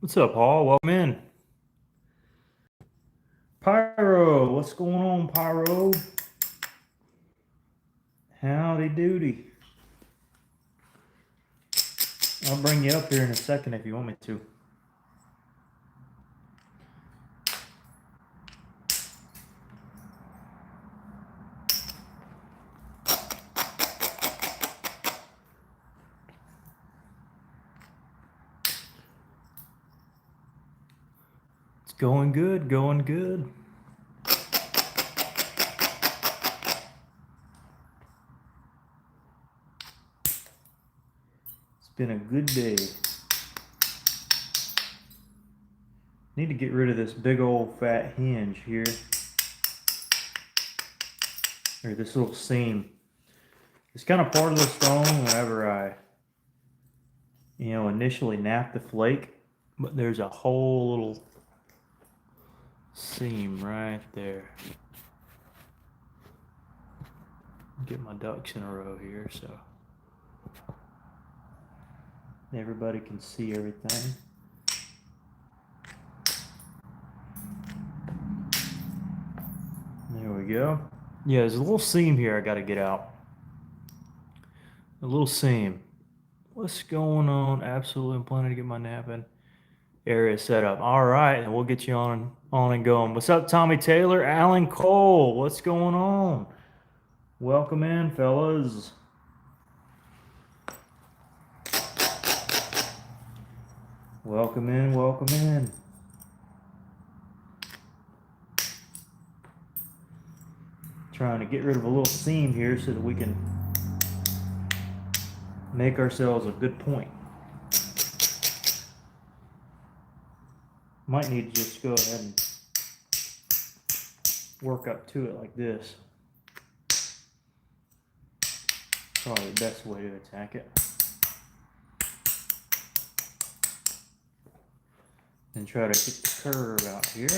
What's up, Paul? Welcome in. Pyro, what's going on, Pyro? Howdy doody. I'll bring you up here in a second if you want me to. It's going good, going good. It's been a good day. Need to get rid of this big old fat hinge here. Or this little seam. It's kind of part of the stone whenever I, initially nap the flake. But there's a whole little seam right there. Get my ducks in a row here so everybody can see everything. There we go. Yeah, there's a little seam here I got to get out. A little seam. What's going on? Absolutely, I'm planning to get my napping area set up. All right, and we'll get you on and going. What's up, Tommy Taylor? Alan Cole, what's going on? Welcome in, fellas. Welcome in, welcome in. Trying to get rid of a little seam here so that we can make ourselves a good point. Might need to just go ahead and work up to it like this. Probably the best way to attack it. And try to get the curve out here.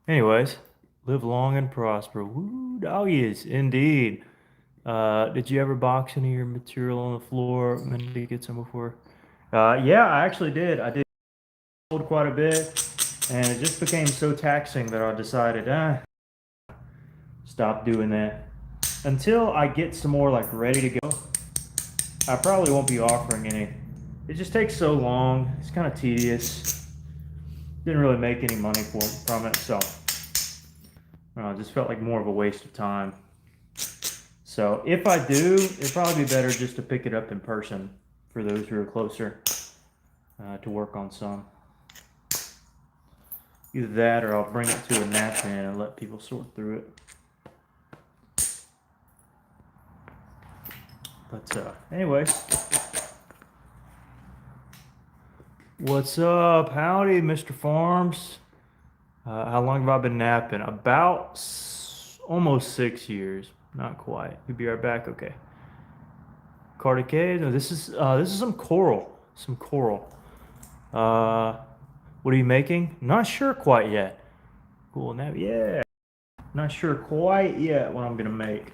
Anyways, live long and prosper. Woo, doggies, indeed. Did you ever box any of your material on the floor? Meant to get some before? Yeah, I actually did. I did hold quite a bit, and it just became so taxing that I decided, stop doing that. Until I get some more like ready to go, I probably won't be offering any. It just takes so long. It's kind of tedious. Didn't really make any money from it, so it just felt like more of a waste of time. So if I do, it'd probably be better just to pick it up in person for those who are closer to work on some. Either that or I'll bring it to a napkin and let people sort through it. But anyways, what's up? Howdy, Mr. Farms. How long have I been napping? About almost 6 years. Not quite. You'll be right back. Okay. Cardiac. No, this is some coral. Some coral. What are you making? Not sure quite yet. Cool nap. Yeah. Not sure quite yet what I'm gonna make.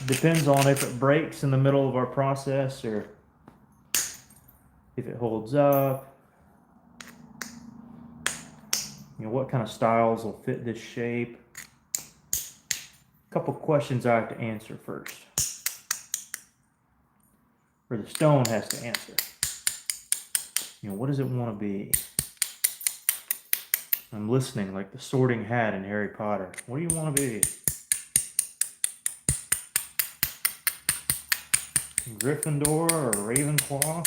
Depends on if it breaks in the middle of our process or if it holds up. What kind of styles will fit this shape. A couple questions I have to answer first. Or the stone has to answer. What does it want to be? I'm listening like the Sorting Hat in Harry Potter. What do you want to be? Gryffindor or Ravenclaw?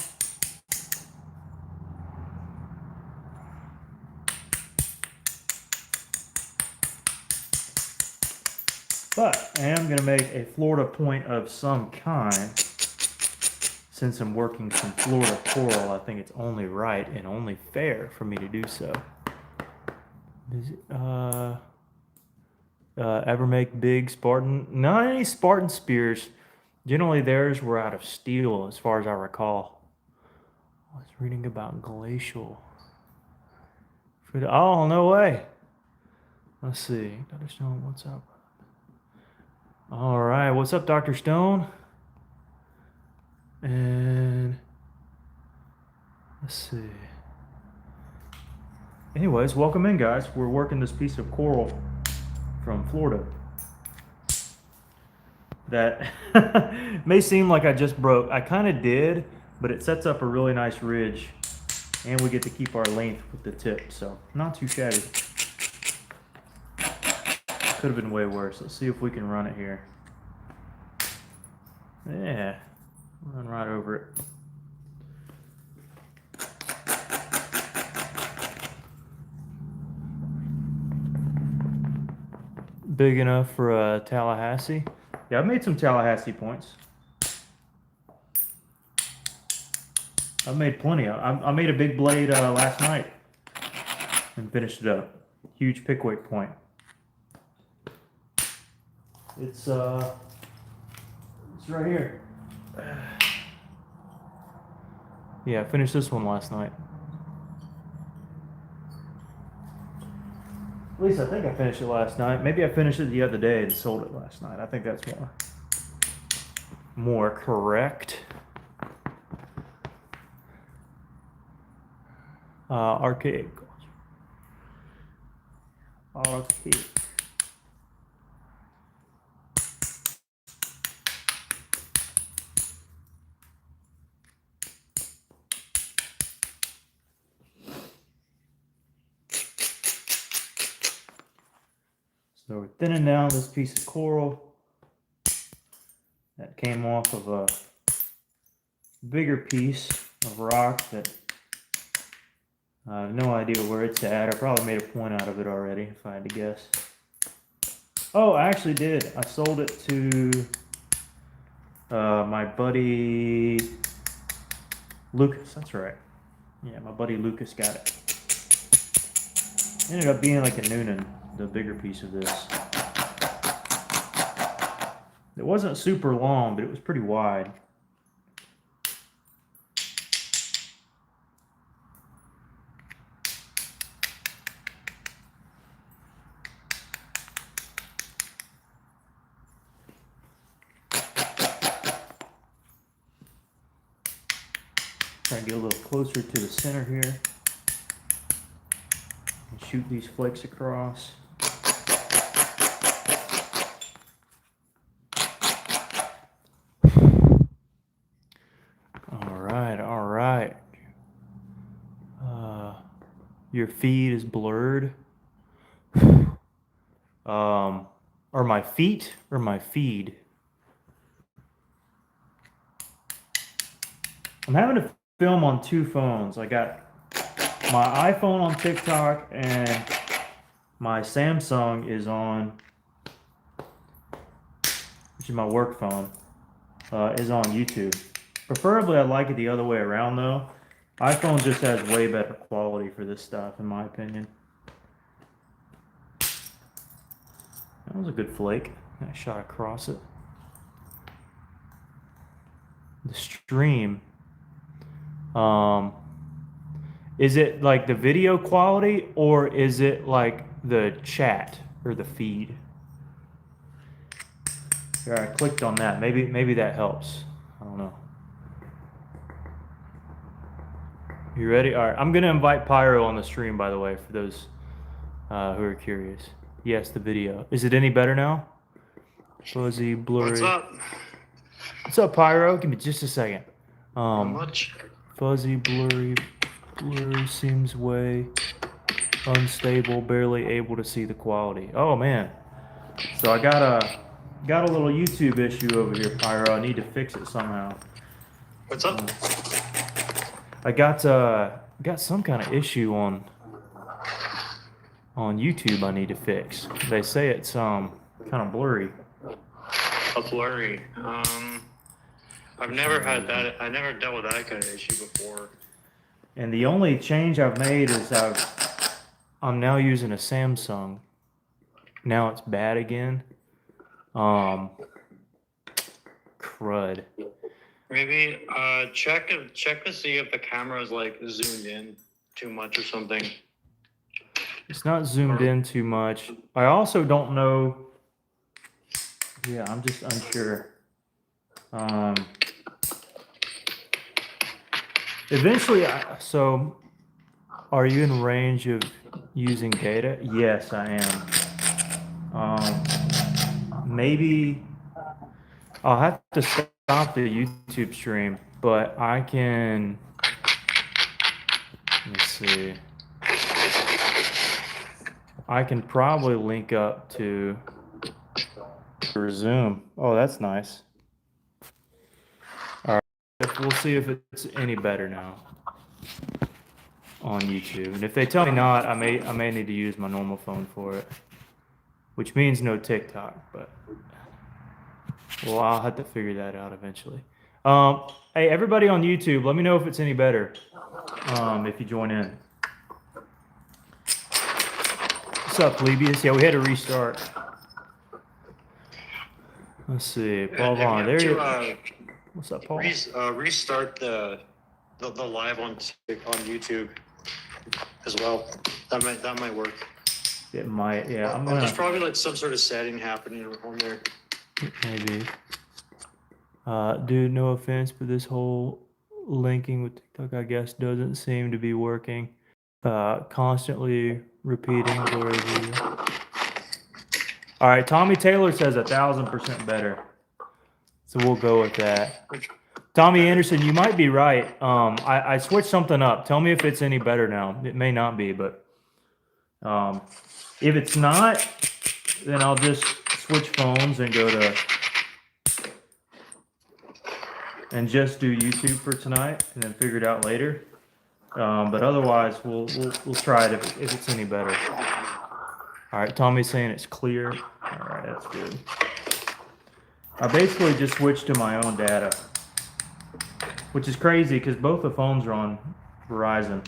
But I am going to make a Florida point of some kind. Since I'm working some Florida coral, I think it's only right and only fair for me to do so. Ever make big Spartan? Not any Spartan spears. Generally theirs were out of steel, as far as I recall. I was reading about glacial. Oh, no way. Let's see. Dr. Stone, what's up? All right, what's up, Dr. Stone? And let's see. Anyways, welcome in, guys. We're working this piece of coral from Florida that may seem like I just broke. I kind of did, but it sets up a really nice ridge, and we get to keep our length with the tip, so not too shabby. Could have been way worse. Let's see if we can run it here. Yeah, run right over it. Big enough for a Tallahassee. Yeah, I've made some Tallahassee points. I've made plenty. I made a big blade last night and finished it up. Huge pickwick point. It's right here. Yeah, I finished this one last night. At least I think I finished it last night. Maybe I finished it the other day and sold it last night. I think that's more correct. Archaic. So we're thinning down this piece of coral that came off of a bigger piece of rock that I have no idea where it's at. I probably made a point out of it already, if I had to guess. Oh, I actually did. I sold it to my buddy Lucas. That's right. Yeah, my buddy Lucas got it. Ended up being like a Noonan, the bigger piece of this. It wasn't super long, but it was pretty wide. Try and get a little closer to the center here. And shoot these flakes across. All right. Your feed is blurred. Are my feet or my feed? I'm having to film on two phones. I got my iPhone on TikTok and my Samsung is on, which is my work phone, is on YouTube. Preferably, I like it the other way around though. iPhone just has way better quality for this stuff, in my opinion. That was a good flake. I shot across it. The stream. Is it like the video quality or is it like the chat or the feed? Here, I clicked on that. Maybe that helps. I don't know. You ready? All right. I'm gonna invite Pyro on the stream, by the way, for those who are curious. Yes, the video. Is it any better now? Fuzzy, blurry. What's up? What's up, Pyro? Give me just a second. Not much. Fuzzy, blurry seems way unstable, barely able to see the quality. Oh man. So I got a little YouTube issue over here, Pyro. I need to fix it somehow. What's up? I got some kind of issue on YouTube I need to fix. They say it's kind of blurry. Blurry. I've never had that. I never dealt with that kind of issue before. And the only change I've made is I'm now using a Samsung. Now it's bad again. Crud. Maybe check to see if the camera is like zoomed in too much or something. It's not zoomed in too much. I also don't know. Yeah, I'm just unsure. Eventually, so are you in range of using data? Yes, I am. Maybe I'll have to stop the YouTube stream, but I can. Let me see. I can probably link up to resume. Oh, that's nice. All right, we'll see if it's any better now on YouTube. And if they tell me not, I may need to use my normal phone for it, which means no TikTok. But well, I'll have to figure that out eventually. Hey, everybody on YouTube, let me know if it's any better. If you join in. What's up, Plebius? Yeah, we had to restart. Let's see, Paul Vaughn. There you go. What's up, Paul? Restart the live on YouTube as well. That might work. It might, yeah. There's probably like some sort of setting happening on there. Maybe. Dude, no offense, but this whole linking with TikTok, I guess, doesn't seem to be working. Constantly repeating glory to you. All right, Tommy Taylor says 1,000% better. So we'll go with that. Tommy Anderson, you might be right. I switched something up. Tell me if it's any better now. It may not be, but if it's not, then I'll just switch phones and go to and just do YouTube for tonight, and then figure it out later. But otherwise, we'll try it if it's any better. All right, Tommy's saying it's clear. All right, that's good. I basically just switched to my own data, which is crazy because both the phones are on Verizon.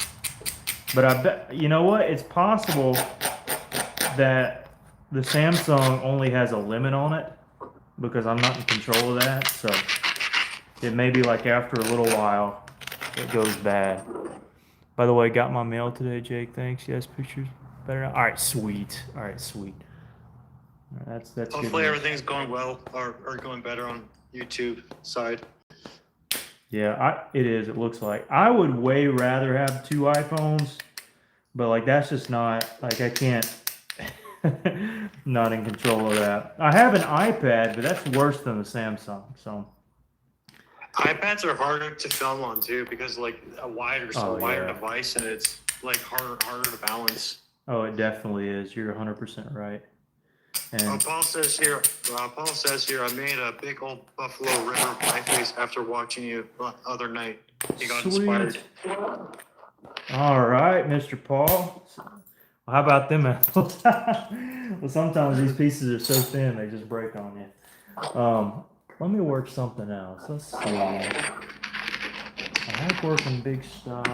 But I bet, you know what? It's possible that the Samsung only has a limit on it because I'm not in control of that. So it may be like after a little while, it goes bad. By the way, got my mail today, Jake. Thanks. Yes, pictures better now. All right, sweet. All right, sweet. All right, that's hopefully everything's going well or going better on YouTube side. Yeah, it is. It looks like I would way rather have 2 iPhones, but like that's just not like I can't. Not in control of that. I have an iPad, but that's worse than the Samsung. So iPads are harder to film on too because like a wider device and it's like harder to balance. Oh, it definitely is. You're 100% right. And Paul says here, I made a big old Buffalo River pie face after watching you the other night. He got inspired. All right, Mr. Paul. Well, how about them apples? Well, sometimes these pieces are so thin they just break on you. Let me work something else. Let's see. I like working big stuff.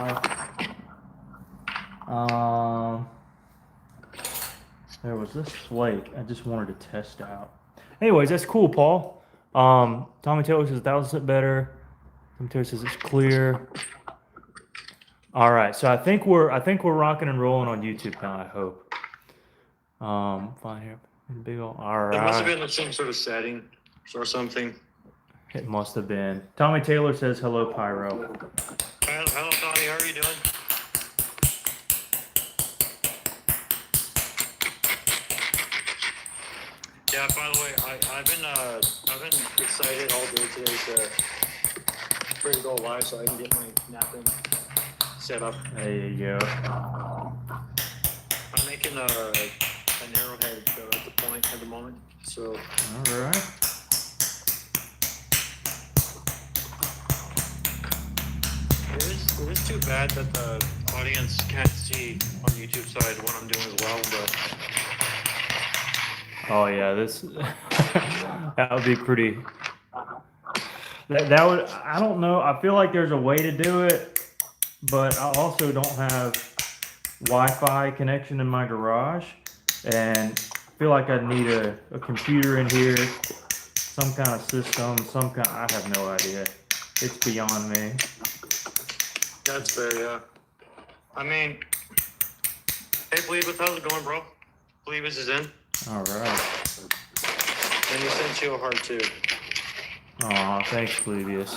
There was this flake I just wanted to test out. Anyways, that's cool, Paul. Tommy Taylor says 1,000% better. Tommy Taylor says it's clear. All right, so I think we're rocking and rolling on YouTube now. I hope. Fine here, big old. All right. It must have been some sort of setting or something. It must have been. Tommy Taylor says hello, Pyro. Hello, Tommy. How are you doing? Yeah. By the way, I've been excited all day today to go live so I can get my napping set up. There you go. I'm making an arrowhead at the point at the moment. So. All right. It is too bad that the audience can't see on YouTube side what I'm doing as well, but. Oh yeah, this that would be pretty. That would, I don't know. I feel like there's a way to do it, but I also don't have Wi-Fi connection in my garage, and I feel like I need a computer in here, some kind of system, I have no idea. It's beyond me. That's fair, yeah. I mean, hey, Bleebus, how's it going, bro? Bleebus is in. All right. And he sent you a heart, too. Aw, thanks, Fluvius.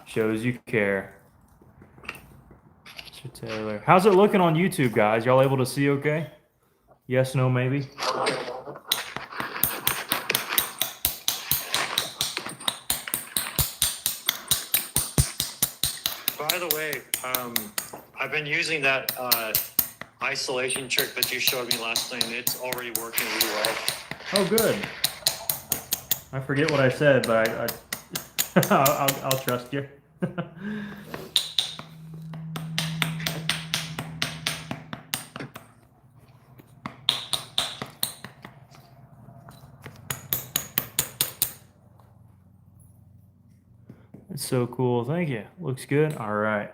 Shows you care. Mr. Taylor. How's it looking on YouTube, guys? Y'all able to see okay? Yes, no, maybe? By the way, I've been using that isolation trick that you showed me last night, and it's already working really well. Oh, good. I forget what I said, but I'll trust you. It's so cool. Thank you. Looks good. All right.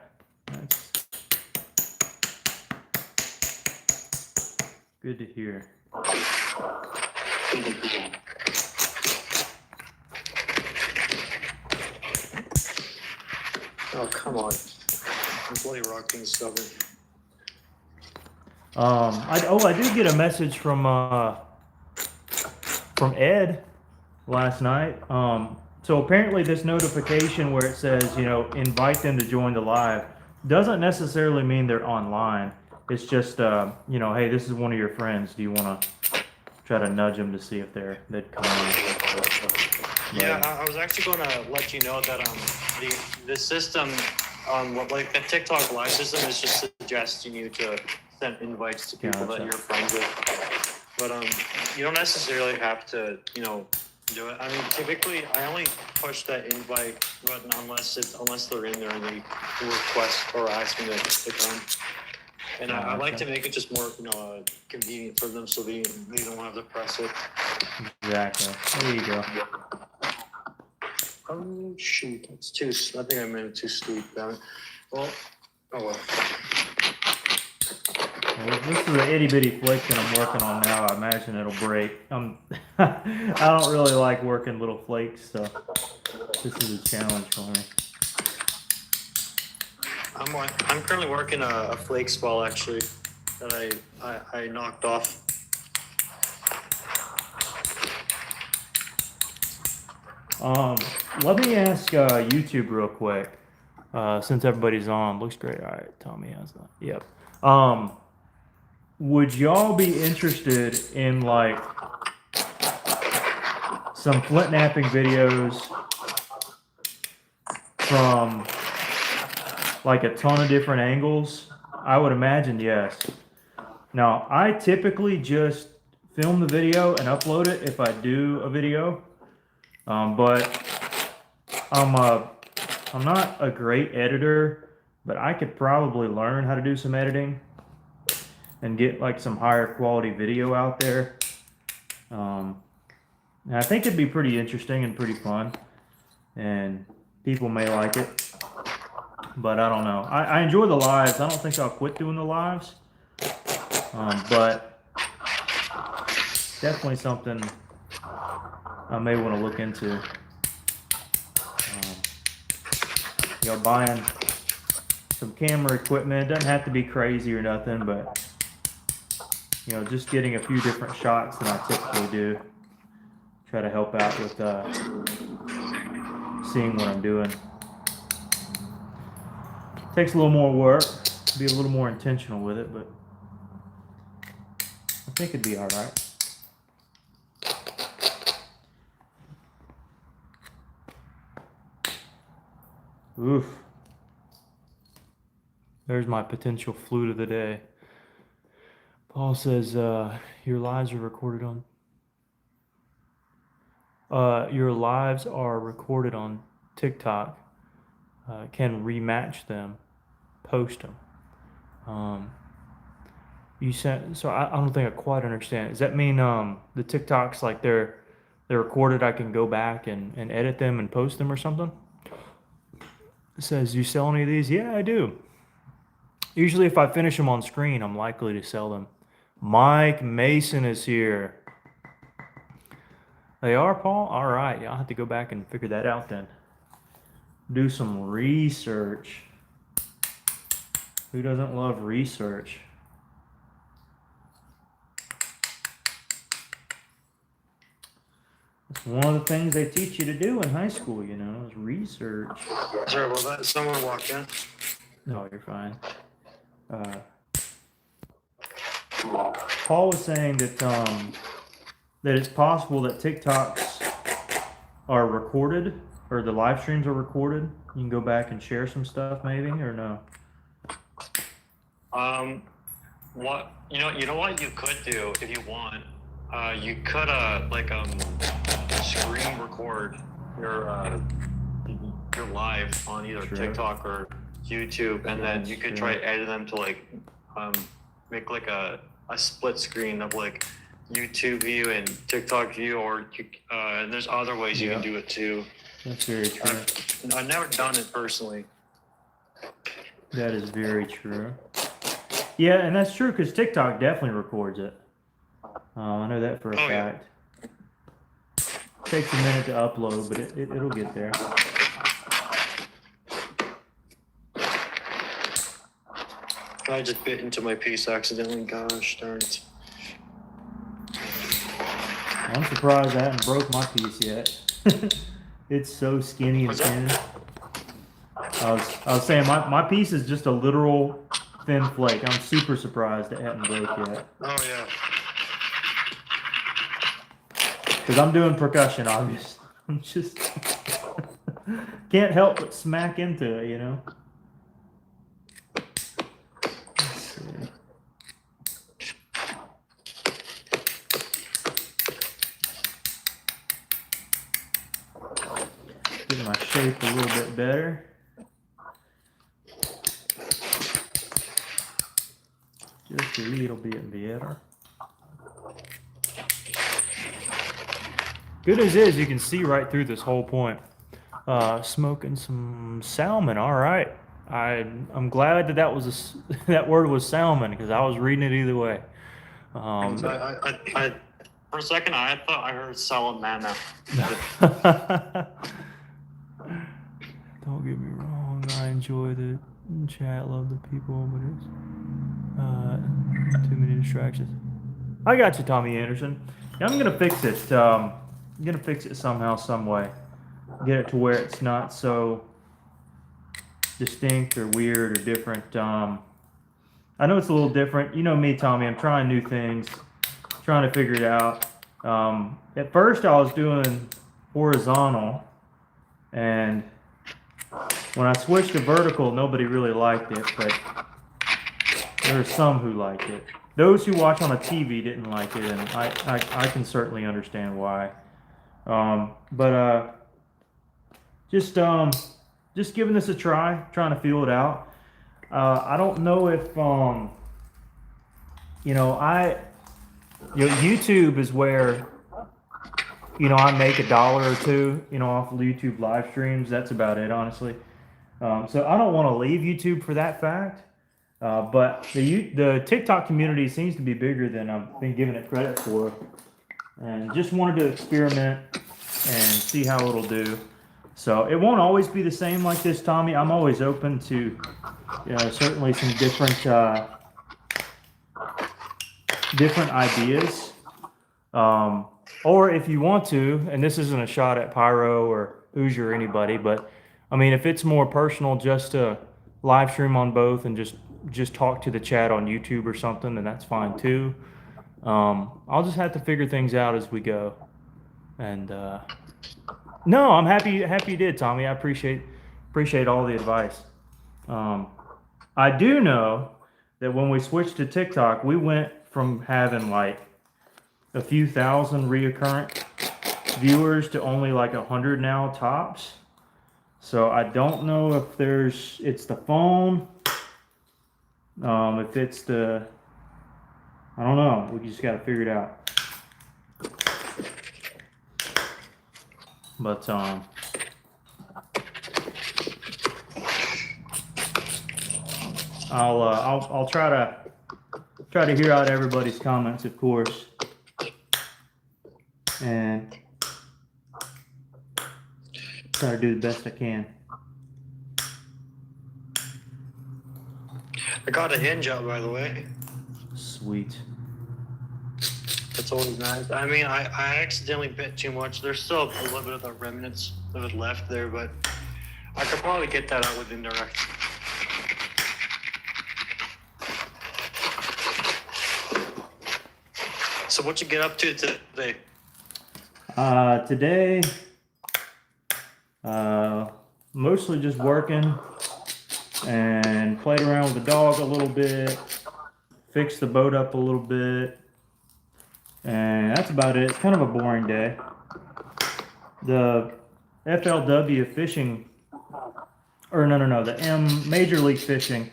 That's good to hear. Oh, come on. I'm bloody rock being stubborn. I did get a message from Ed last night. So apparently this notification where it says, invite them to join the live doesn't necessarily mean they're online. It's just, hey, this is one of your friends. Do you want to try to nudge them to see if they'd come on? Yeah, I was actually going to let you know that the system like the TikTok live system is just suggesting you to send invites to people that you're friends with. But you don't necessarily have to, do it. I mean, typically I only push that invite button unless they're in there and they request or ask me to come. And I like to make it just more, convenient for them so they don't have to press it. Exactly. There you go. Oh shoot, that's too. I think I made it too steep. Damn it. Well, oh well. This is an itty bitty flake that I'm working on now. I imagine it'll break. I don't really like working little flakes, so this is a challenge for me. I'm currently working a flake spall actually that I knocked off. Let me ask YouTube real quick, since everybody's on. Looks great. All right, Tommy has that. Yep. Would y'all be interested in like some Flintnapping videos from like a ton of different angles? I would imagine yes. Now, I typically just film the video and upload it if I do a video. But I'm not a great editor, but I could probably learn how to do some editing and get like some higher quality video out there. And I think it'd be pretty interesting and pretty fun, and people may like it, but I don't know. I enjoy the lives. I don't think I'll quit doing the lives, but definitely something I may want to look into. Buying some camera equipment. It doesn't have to be crazy or nothing, but just getting a few different shots than I typically do. Try to help out with seeing what I'm doing. Takes a little more work, be a little more intentional with it, but I think it'd be all right. Oof. There's my potential flute of the day. Paul says, your lives are recorded on TikTok. Can rematch them, post them. You sent, so I don't think I quite understand. Does that mean the TikToks, like they're recorded, I can go back and edit them and post them or something? It says, you sell any of these? Yeah, I do. Usually if I finish them on screen, I'm likely to sell them. Mike Mason is here. They are, Paul? All right. Yeah, I'll have to go back and figure that out then. Do some research. Who doesn't love research? It's one of the things they teach you to do in high school, is research. Sorry about that. Someone walked in. No, you're fine. Paul was saying that that it's possible that TikToks are recorded, or the live streams are recorded. You can go back and share some stuff, maybe, or no? What you know what you could do if you want. You could screen record your live on either TikTok or YouTube, and then you could try edit them to like make like a split screen of like YouTube view and TikTok view, or and there's other ways you can do it too. That's very true. I've never done it personally. That is very true. Yeah, and that's true because TikTok definitely records it. I know that for a fact. Takes a minute to upload, but it'll get there. I just bit into my piece accidentally. Gosh darn it. I'm surprised I haven't broke my piece yet. It's so skinny and thin. I was saying my piece is just a literal thin flake. I'm super surprised it hadn't broke yet. Oh yeah. Because I'm doing percussion, obviously. I'm just can't help but smack into it, you know. Let's see. Getting my shape a little bit better. Just a little bit better. Good news is you can see right through this whole point. Smoking some salmon. All right. I'm glad that was that word was salmon, because I was reading it either way. I for a second I thought I heard salmon. Don't get me wrong. I enjoy the chat, love the people, but it's too many distractions. I got you, Tommy Anderson. Yeah, I'm gonna fix it. I'm gonna fix it somehow, some way. Get it to where it's not so distinct or weird or different. I know it's a little different. You know me, Tommy. I'm trying new things, trying to figure it out. At first, I was doing horizontal, and when I switched to vertical, nobody really liked it, but there are some who liked it. Those who watch on a TV didn't like it, and I can certainly understand why. Just giving this a try, trying to feel it out. I don't know if YouTube is where I make $1 or $2 off of YouTube live streams. That's about it, honestly. So I don't want to leave YouTube for that fact. But the TikTok community seems to be bigger than I've been giving it credit for, and just wanted to experiment and see how it'll do. So it won't always be the same like this, Tommy. I'm always open to certainly some different ideas. Or if you want to, and this isn't a shot at Pyro or Hoosier or anybody, but I mean, if it's more personal just to live stream on both and just talk to the chat on YouTube or something, then that's fine too. I'll just have to figure things out as we go. And no, I'm happy you did, Tommy. I appreciate all the advice. I do know that when we switched to TikTok, we went from having like a few thousand reoccurrent viewers to only like 100 now tops. So I don't know if it's the phone, if it's I don't know. We just got to figure it out. But I'll try to hear out everybody's comments, of course, and try to do the best I can. I got a hinge out, by the way. Sweet. That's always nice. I mean, I accidentally bit too much. There's still a little bit of the remnants of it left there, but I could probably get that out with indirect. So what you get up to today? Today, mostly just working and played around with the dog a little bit, fixed the boat up a little bit, and that's about it. It's kind of a boring day. The FLW fishing, or no, the Major League Fishing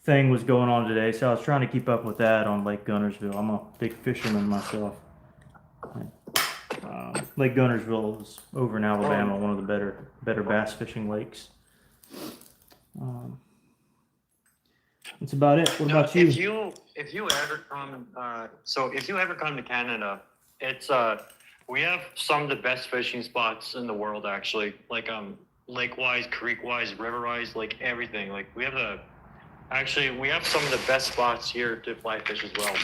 thing was going on today, so I was trying to keep up with that on Lake Gunnersville. I'm a big fisherman myself. Lake Gunnersville is over in Alabama, one of the better bass fishing lakes. That's about it. What about you? If you ever come, if you ever come to Canada, it's we have some of the best fishing spots in the world, actually. Like lake-wise, creek-wise, river-wise, like everything. Like we have some of the best spots here to fly fish as well.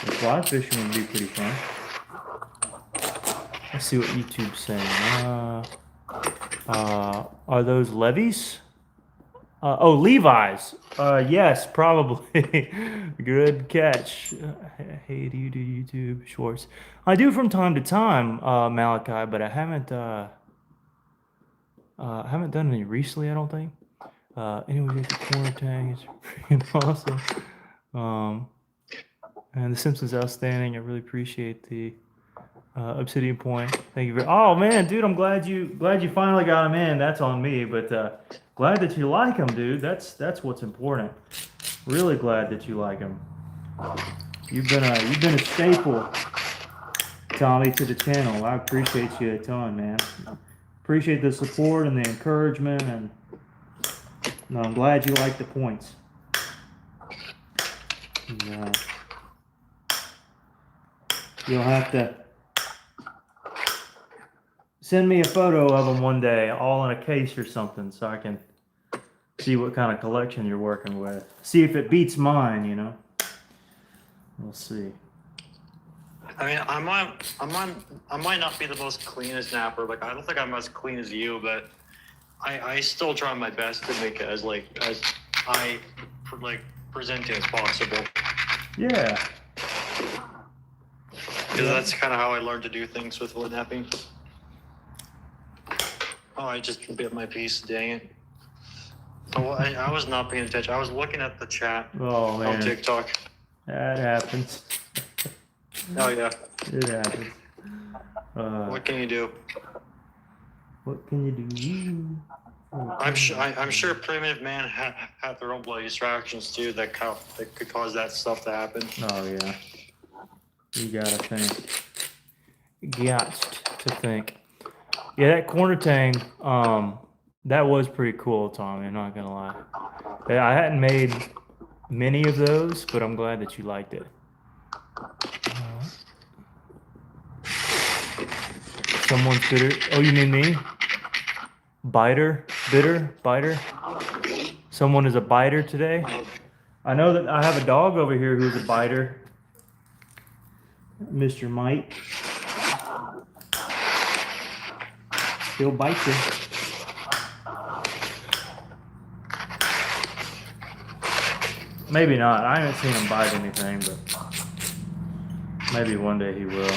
The fly fishing would be pretty fun. Let's see what YouTube's saying. Are those levies? Levi's. Yes, probably. Good catch. Hey, do you do YouTube shorts? I do from time to time, Malachi, but I haven't done any recently, I don't think. Anyway, the corner tag is freaking awesome. And the Simpsons outstanding. I really appreciate the Obsidian Point. Thank you very. Oh man, dude, I'm glad you finally got him in. That's on me, but glad that you like him, dude. That's what's important. Really glad that you like him. You've been a staple, Tommy, to the channel. I appreciate you a ton, man. Appreciate the support and the encouragement, and no, I'm glad you like the points. Yeah. You'll have to send me a photo of them one day, all in a case or something, so I can see what kind of collection you're working with. See if it beats mine, you know. We'll see. I mean, I might not be the most cleanest snapper. Like, I don't think I'm as clean as you, but I still try my best to make it as presenting as possible. Yeah. Because that's kind of how I learned to do things with Flintnapping. Oh, I just bit my piece. Dang it. Oh, I was not paying attention. I was looking at the chat on TikTok. That happens. Oh, yeah. It happens. What can you do? What can you do? I'm sure primitive man had their own bloody distractions too that could cause that stuff to happen. Oh yeah. You gotta think. Got to think. Yeah, that corner tang, that was pretty cool, Tommy. I'm not gonna lie. I hadn't made many of those, but I'm glad that you liked it. Someone's bitter. Oh, you mean me? Bitter? Someone is a biter today? I know that I have a dog over here who's a biter. Mr. Mike. He'll bite you. Maybe not. I haven't seen him bite anything, but maybe one day he will.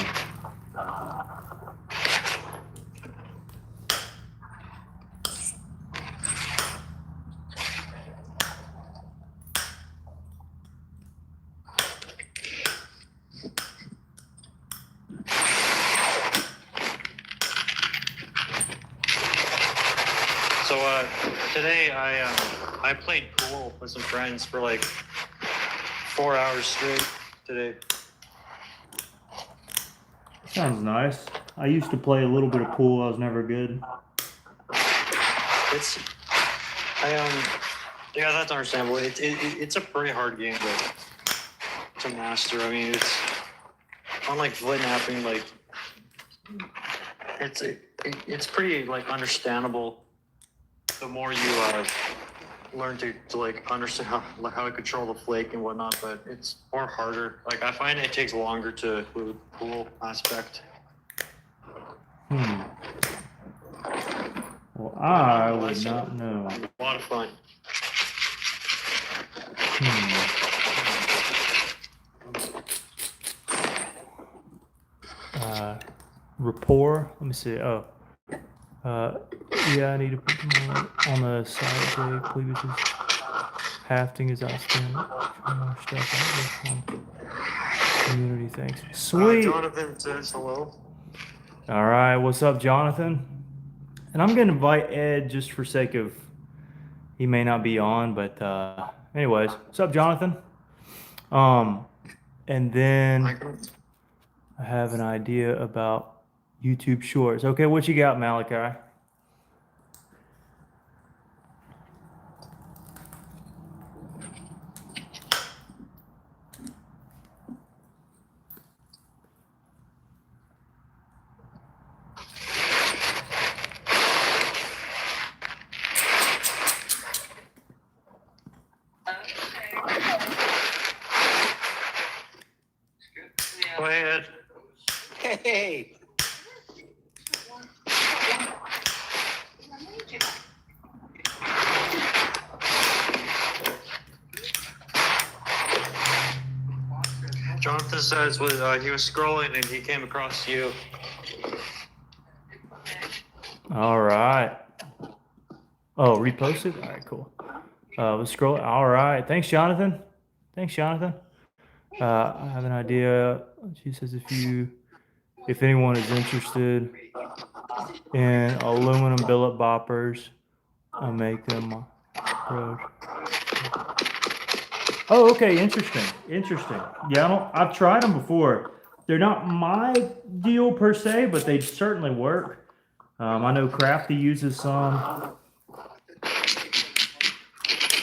Today I played pool with some friends for like 4 hours straight today. Sounds nice. I used to play a little bit of pool. I was never good. Yeah, that's understandable. It's a pretty hard game to master. I mean, it's unlike Flintnapping, like it's pretty like understandable. The more you learn to like understand how to control the flake and whatnot, but it's more harder. Like I find it takes longer to include the pool aspect. Well, I would not know. A lot of fun. rapport. Let me see. Oh, yeah, I need to put them on the side jig. Cleavages. Hafting is outstanding. More stuff on this one. Community, thanks. Sweet. Jonathan says hello. All right, what's up, Jonathan? And I'm gonna invite Ed just for sake of he may not be on, but anyways, what's up, Jonathan? And then I have an idea about YouTube Shorts. Okay, what you got, Malachi? Go ahead. Hey. Jonathan says he was scrolling and he came across you. All right. Oh, reposted? All right, cool. Let's scroll. All right. Thanks, Jonathan. Thanks, Jonathan. I have an idea. She says if anyone is interested in aluminum billet boppers, I'll make them. Oh, okay. Interesting. Yeah, I've tried them before. They're not my deal per se, but they certainly work. I know Crafty uses some,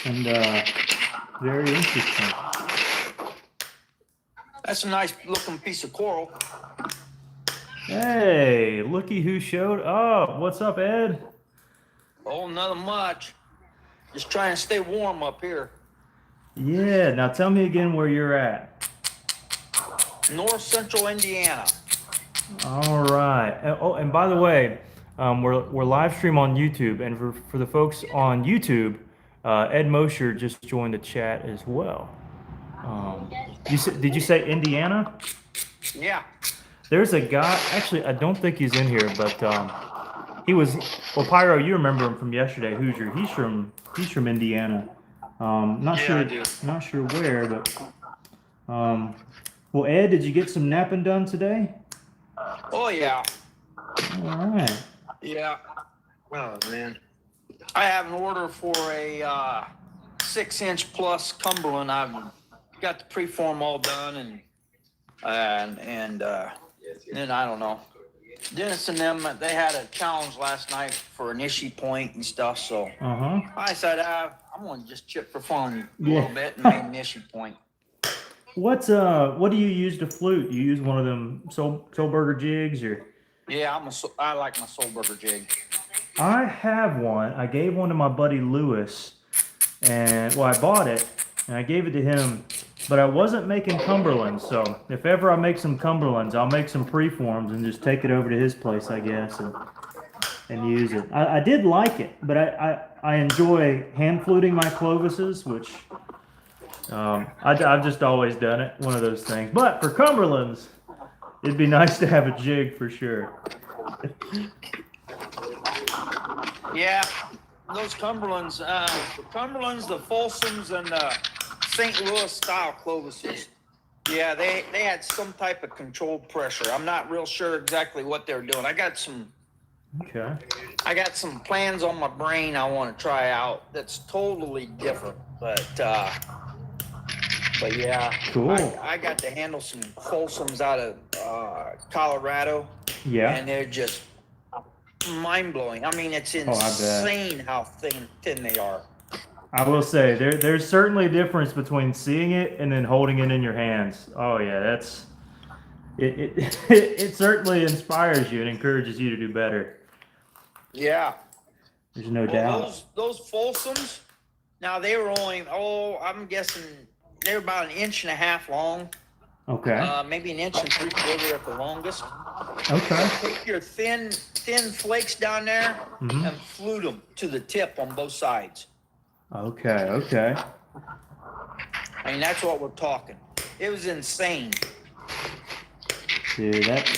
and very interesting. That's a nice looking piece of coral. Hey, looky who showed up. What's up, Ed? Oh, nothing much. Just trying to stay warm up here. Yeah, now tell me again where you're at. North Central Indiana. All right. Oh, and by the way, we're live stream on YouTube, and for the folks on YouTube, Ed Mosher just joined the chat as well. Did you say Indiana? Yeah. There's a guy. Actually, I don't think he's in here, but he was. Well, Pyro, you remember him from yesterday, Hoosier. He's from Indiana. Not sure where, but. Well, Ed, did you get some napping done today? Oh yeah. All right. Yeah. Oh man. I have an order for a 6-inch plus Cumberland. I've got the preform all done, and then I don't know. Dennis and them, they had a challenge last night for an issue point and stuff. So I said I'm gonna just chip for fun a little bit and make an issue point. What do you use to flute? You use one of them Soulburger jigs, or? Yeah, I like my Soulburger jig. I have one. I gave one to my buddy Lewis, and I bought it and I gave it to him, but I wasn't making Cumberlands. So if ever I make some Cumberlands, I'll make some preforms and just take it over to his place, I guess, and use it. I did like it, but I enjoy hand fluting my Clovises, which I've just always done it. One of those things. But for Cumberlands, it'd be nice to have a jig for sure. Yeah, those Cumberlands, the Folsoms and the St. Louis style Clovises. Yeah, they had some type of controlled pressure. I'm not real sure exactly what they're doing. I got some plans on my brain I want to try out that's totally different. But yeah, cool. I got to handle some Folsoms out of Colorado. Yeah. And they're just mind-blowing. I mean, it's insane how thin they are. I will say there's certainly a difference between seeing it and then holding it in your hands. Oh yeah, that's it certainly inspires you and encourages you to do better. Yeah. There's no doubt. Those Folsoms, now they were only I'm guessing they were about 1.5 inches long. Okay. Maybe 1 3/4 inches at the longest. Okay. Take your thin flakes down there and flute them to the tip on both sides. Okay. I mean, that's what we're talking. It was insane. Dude, that.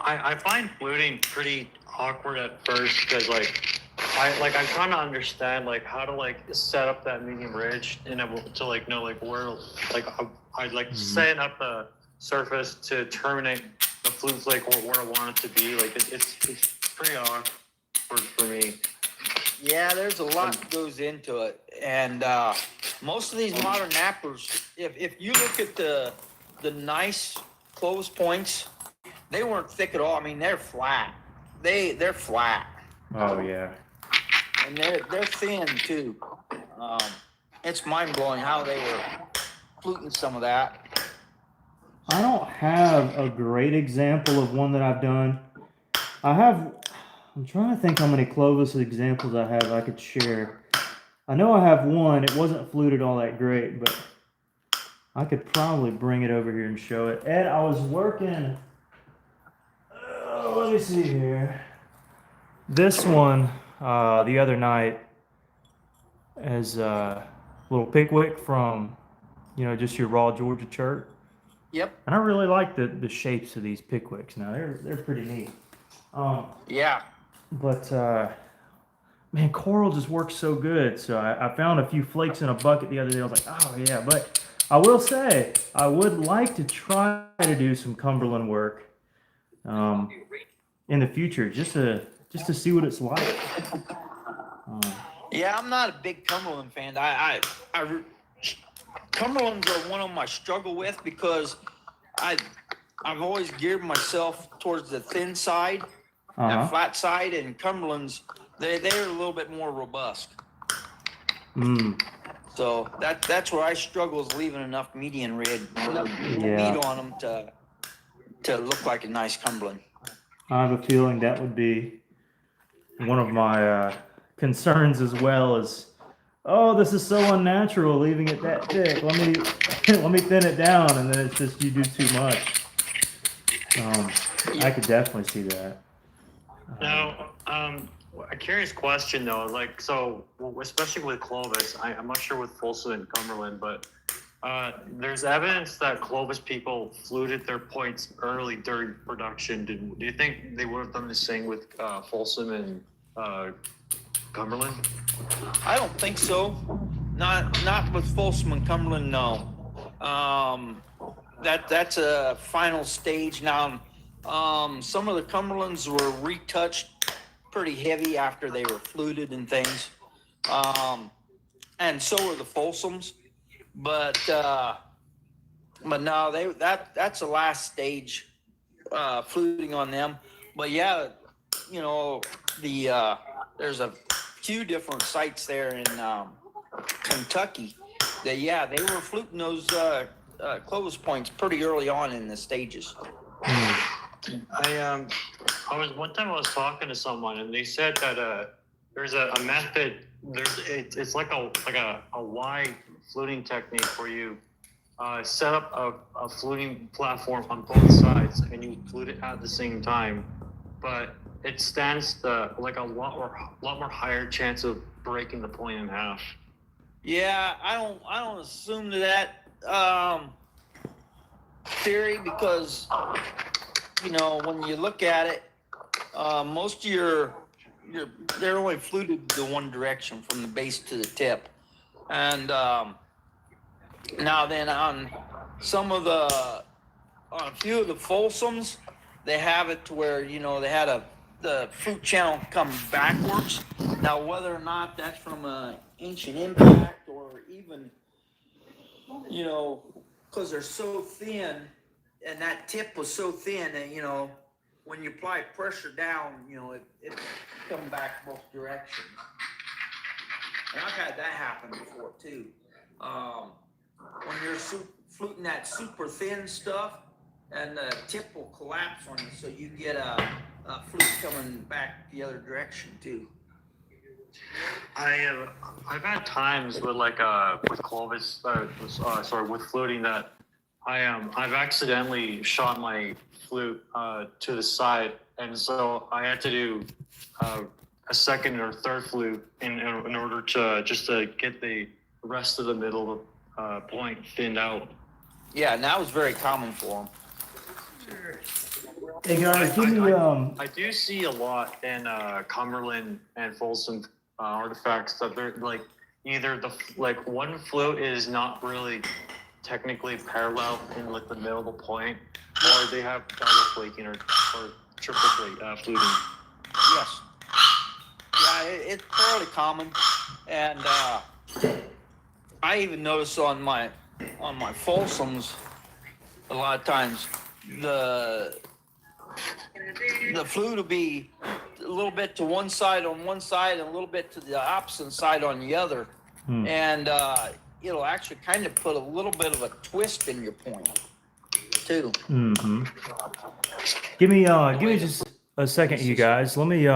I find fluting pretty awkward at first because I'm trying to understand like how to like set up that medium ridge and to like know like where like I'd like setting up the surface to terminate the flutes like where I want it to be. Like it's pretty awkward for me. Yeah, there's a lot that goes into it, and most of these modern nappers, if you look at the nice close points, they weren't thick at all. I mean, they're flat. They're flat. Oh yeah. And they're thin too. It's mind blowing how they were fluting some of that. I don't have a great example of one that I've done. I'm trying to think how many Clovis examples I have I could share. I know I have one. It wasn't fluted all that great, but I could probably bring it over here and show it. Ed, I was working. Let me see here. This one the other night as a little Pickwick from, just your raw Georgia chert. Yep. And I really like the shapes of these Pickwicks. Now they're pretty neat. Yeah. But man, coral just works so good. So I found a few flakes in a bucket the other day. I was like, oh yeah. But I will say I would like to try to do some Cumberland work in the future, just to see what it's like. Yeah, I'm not a big Cumberland fan. Cumberlands are one of them I struggle with because I've always geared myself towards the thin side, that flat side, and Cumberlands they're a little bit more robust. So that's where I struggle, is leaving enough median red, enough meat on them to look like a nice Cumberland. I have a feeling that would be one of my concerns as well. As this is so unnatural, leaving it that thick. Let me thin it down, and then it's just you do too much. I could definitely see that. Now, a curious question though, like so, especially with Clovis, I'm not sure with Folsom and Cumberland, but there's evidence that Clovis people fluted their points early during production. Do you think they would have done the same with Folsom and Cumberland? I don't think so. Not with Folsom and Cumberland, no. That's a final stage now. Some of the Cumberlands were retouched pretty heavy after they were fluted and things. And so were the Folsoms. But no, that's the last stage fluting on them. But yeah, there's a few different sites there in Kentucky that they were fluting those Clovis points pretty early on in the stages. I was one time I was talking to someone and they said that there's a method. It's like a wide fluting technique where you set up a fluting platform on both sides and you flute it at the same time, but it stands a lot more higher chance of breaking the point in half. Yeah, I don't assume that theory because when you look at it, most of they're only fluted the one direction from the base to the tip, and now then on a few of the Folsoms, they have it to where they had the flute channel come backwards. Now whether or not that's from an ancient impact or even because they're so thin and that tip was so thin that when you apply pressure down, it comes back both directions. And I've had that happen before too. When you're fluting that super thin stuff, and the tip will collapse on you, so you get a flute coming back the other direction too. I've had times with with Clovis, with fluting that I've accidentally shot my flute to the side, and so I had to do a second or third flute in order to get the rest of the middle point thinned out. Yeah, and that was very common for them. Hey guys, give me I do see a lot in Cumberland and Folsom artifacts that they're like either one float is not really technically parallel in like the middle of the point, or they have double flaking or triple fluting. Yes. Yeah, it's fairly common, and I even notice on my Folsoms a lot of times the flute will be a little bit to one side on one side and a little bit to the opposite side on the other, and it'll actually kind of put a little bit of a twist in your point too. Mm-hmm. Give me just a second, you guys. Let me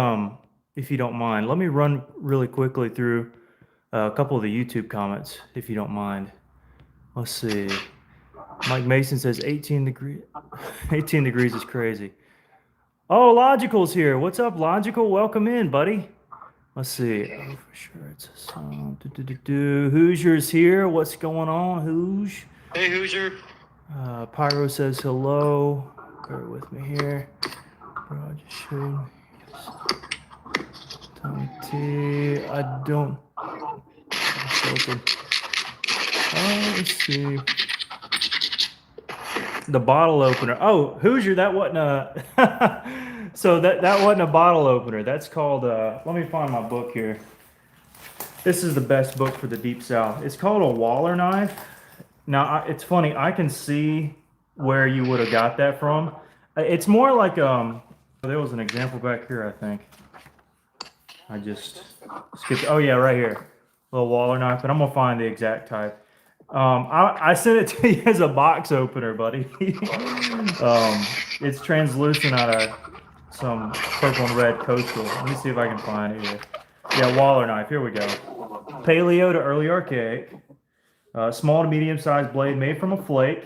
if you don't mind, let me run really quickly through a couple of the YouTube comments, if you don't mind. Let's see. Mike Mason says 18 degrees. 18 degrees is crazy. Oh, Logical's here. What's up, Logical? Welcome in, buddy. Let's see. Oh, for sure it's a song. Hoosier's here. What's going on, Hoosier? Hey, Hoosier. Pyro says hello. Bear with me here. Bro, I just showed me. Tommy T. I don't. Let's see. The bottle opener. Oh, Hoosier, that wasn't a. So that wasn't a bottle opener. That's called. Let me find my book here. This is the best book for the Deep South. It's called a Waller knife. Now it's funny. I can see where you would have got that from. It's more like There was an example back here, I think. I just skipped. Oh yeah, right here. Little Waller knife, but I'm gonna find the exact type. I sent it to you as a box opener, buddy. It's translucent out of some purple and red coastal. Let me see if I can find it here. Yeah, Waller knife. Here we go. Paleo to early archaic. Small to medium-sized blade made from a flake.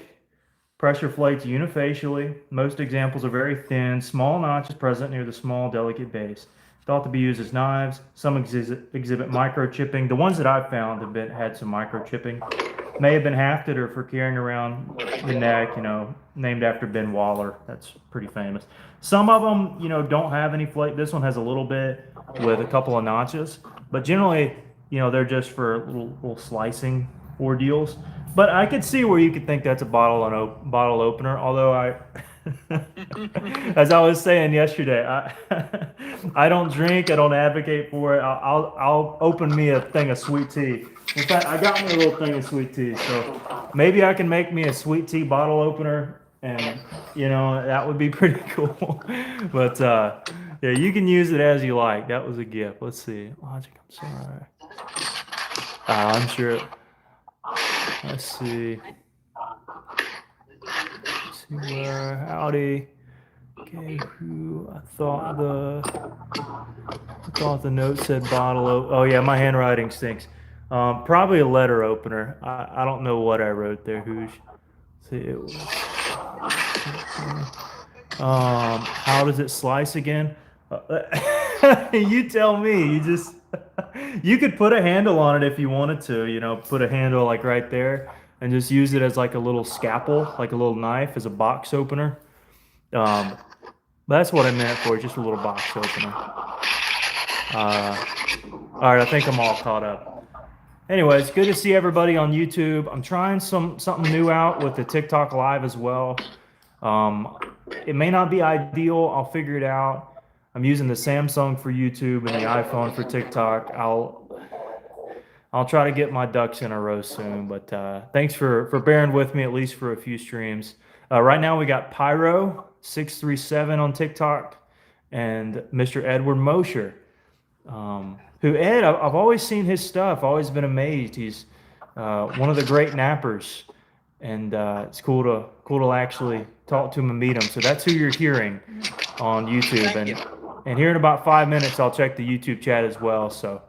Pressure flakes unifacially. Most examples are very thin. Small notches present near the small, delicate base. Thought to be used as knives. Some exhibit microchipping. The ones that I've found have had some microchipping. May have been hafted or for carrying around the neck, named after Ben Waller. That's pretty famous. Some of them, don't have any flake. This one has a little bit with a couple of notches. But generally, they're just for little slicing ordeals. But I could see where you could think that's a bottle opener. Although as I was saying yesterday, I don't drink. I don't advocate for it. I'll open me a thing of sweet tea. In fact, I got me a little thing of sweet tea. So maybe I can make me a sweet tea bottle opener, and that would be pretty cool. But yeah, you can use it as you like. That was a gift. Let's see. Logic. I'm sorry. I'm sure. Let's see. Where? Howdy. Okay, I thought the note said bottle. Oh yeah, my handwriting stinks. Probably a letter opener. I don't know what I wrote there. See, it was. How does it slice again? You tell me. You could put a handle on it if you wanted to. Put a handle like right there, and just use it as like a little scalpel, like a little knife, as a box opener. That's what I meant for, just a little box opener. All right, I think I'm all caught up. Anyways, good to see everybody on YouTube. I'm trying something new out with the TikTok Live as well. It may not be ideal. I'll figure it out. I'm using the Samsung for YouTube and the iPhone for TikTok. I'll try to get my ducks in a row soon. But thanks for bearing with me, at least for a few streams. Right now we got Pyro637 on TikTok and Mr. Edward Mosher. Ed, I've always seen his stuff, always been amazed. He's one of the great nappers, and it's cool to actually talk to him and meet him. So that's who you're hearing on YouTube. And here in about 5 minutes, I'll check the YouTube chat as well. So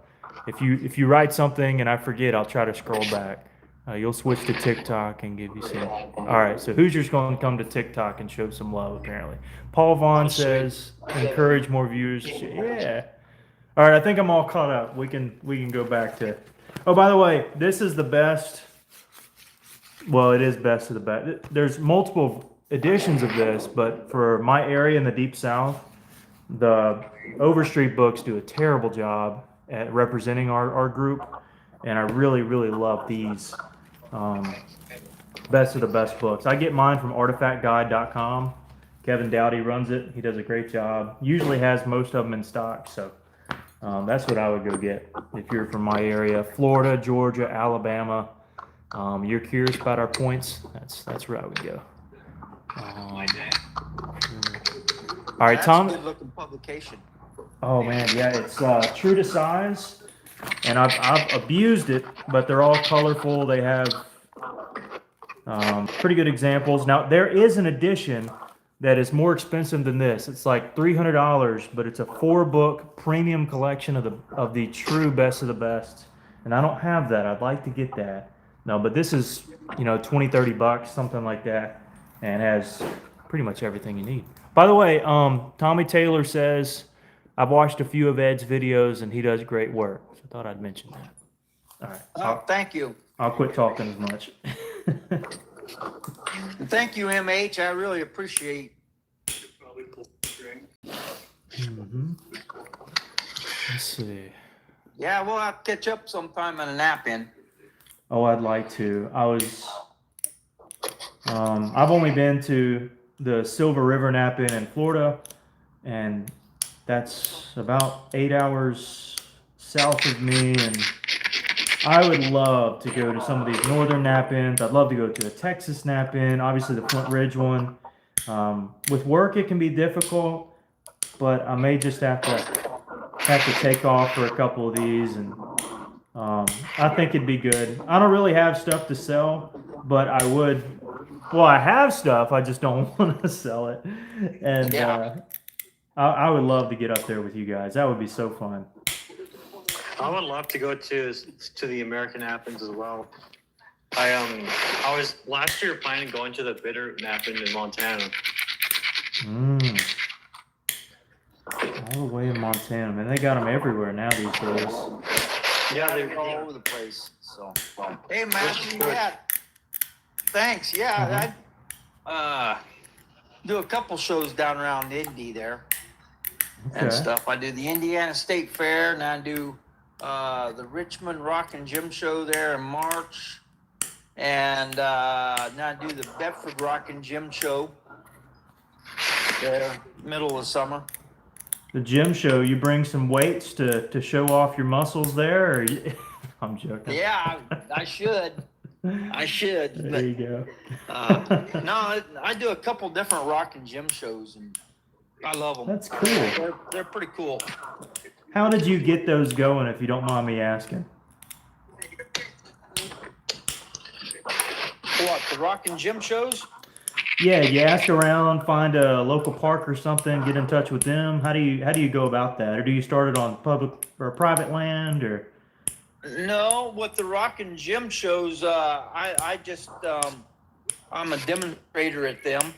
if you write something and I forget, I'll try to scroll back. You'll switch to TikTok and give you some. All right, so Hoosier's going to come to TikTok and show some love, apparently. Paul Vaughn says, encourage more viewers. Yeah. All right, I think I'm all caught up. We can go back to. Oh, by the way, this is the best. Well, it is best of the best. There's multiple editions of this, but for my area in the Deep South, the Overstreet books do a terrible job at representing our group, and I really, really love these best of the best books. I get mine from artifactguide.com. Kevin Dowdy runs it. He does a great job. Usually has most of them in stock, so that's what I would go get if you're from my area. Florida, Georgia, Alabama. You're curious about our points? That's where I would go. All right, That's Tom. a good looking publication. Oh man, yeah, it's true to size, and I've abused it, but they're all colorful. They have pretty good examples. Now there is an edition that is more expensive than this. It's like $300, but it's a 4-book premium collection of the true best of the best. And I don't have that. I'd like to get that. No, but this is, $20-30, something like that, and has pretty much everything you need. By the way, Tommy Taylor says I've watched a few of Ed's videos and he does great work. So I thought I'd mention that. All right. Thank you. I'll quit talking as much. Thank you, MH. I really appreciate. Let's see. Yeah, we'll have to catch up sometime on a nap in. Oh, I'd like to. I've only been to the Silver River Nap-In in Florida, and that's about 8 hours south of me, and I would love to go to some of these northern nap-ins. I'd love to go to a Texas nap-in, obviously the Flint Ridge one. With work, it can be difficult, but I may just have to take off for a couple of these, and I think it'd be good. I don't really have stuff to sell, but I would. Well, I have stuff. I just don't want to sell it, and I would love to get up there with you guys. That would be so fun. I would love to go to the American Athens as well. I was last year planning going to the Bitter Napping in Montana. All the way in Montana, man. They got them everywhere now these days. Yeah, they're all over the place. So, hey, Matthew, yeah. Thanks. Yeah, I do a couple shows down around Indy there and stuff. I do the Indiana State Fair, and I do the Richmond Rock and Gym Show there in March, and now I do the Bedford Rock and Gym Show there middle of summer. The gym show, you bring some weights to show off your muscles there, or I'm joking. Yeah, I should. There you go. No, I do a couple different rock and gym shows, and I love them. That's cool. They're pretty cool. How did you get those going, if you don't mind me asking? What, the rock and gym shows? Yeah, you ask around, find a local park or something, get in touch with them. How do you go about that? Or do you start it on public or private land, or? No, with the rock and gym shows, I just I'm a demonstrator at them.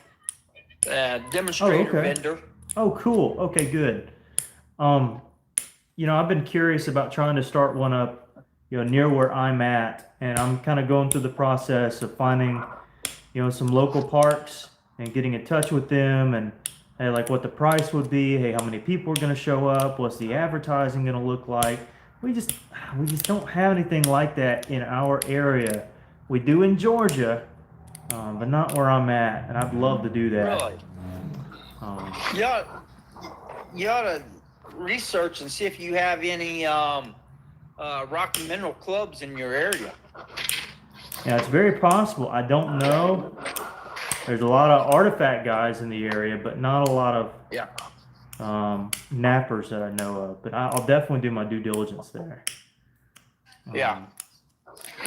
Demonstrator vendor. Oh, cool. Okay, good. I've been curious about trying to start one up, near where I'm at, and I'm kind of going through the process of finding, some local parks and getting in touch with them, and hey, like what the price would be. Hey, how many people are going to show up? What's the advertising going to look like? We just don't have anything like that in our area. We do in Georgia, but not where I'm at, and I'd love to do that. Really? You ought to research and see if you have any rock and mineral clubs in your area. Yeah, it's very possible. I don't know. There's a lot of artifact guys in the area, but not a lot of nappers that I know of. But I'll definitely do my due diligence there. Yeah.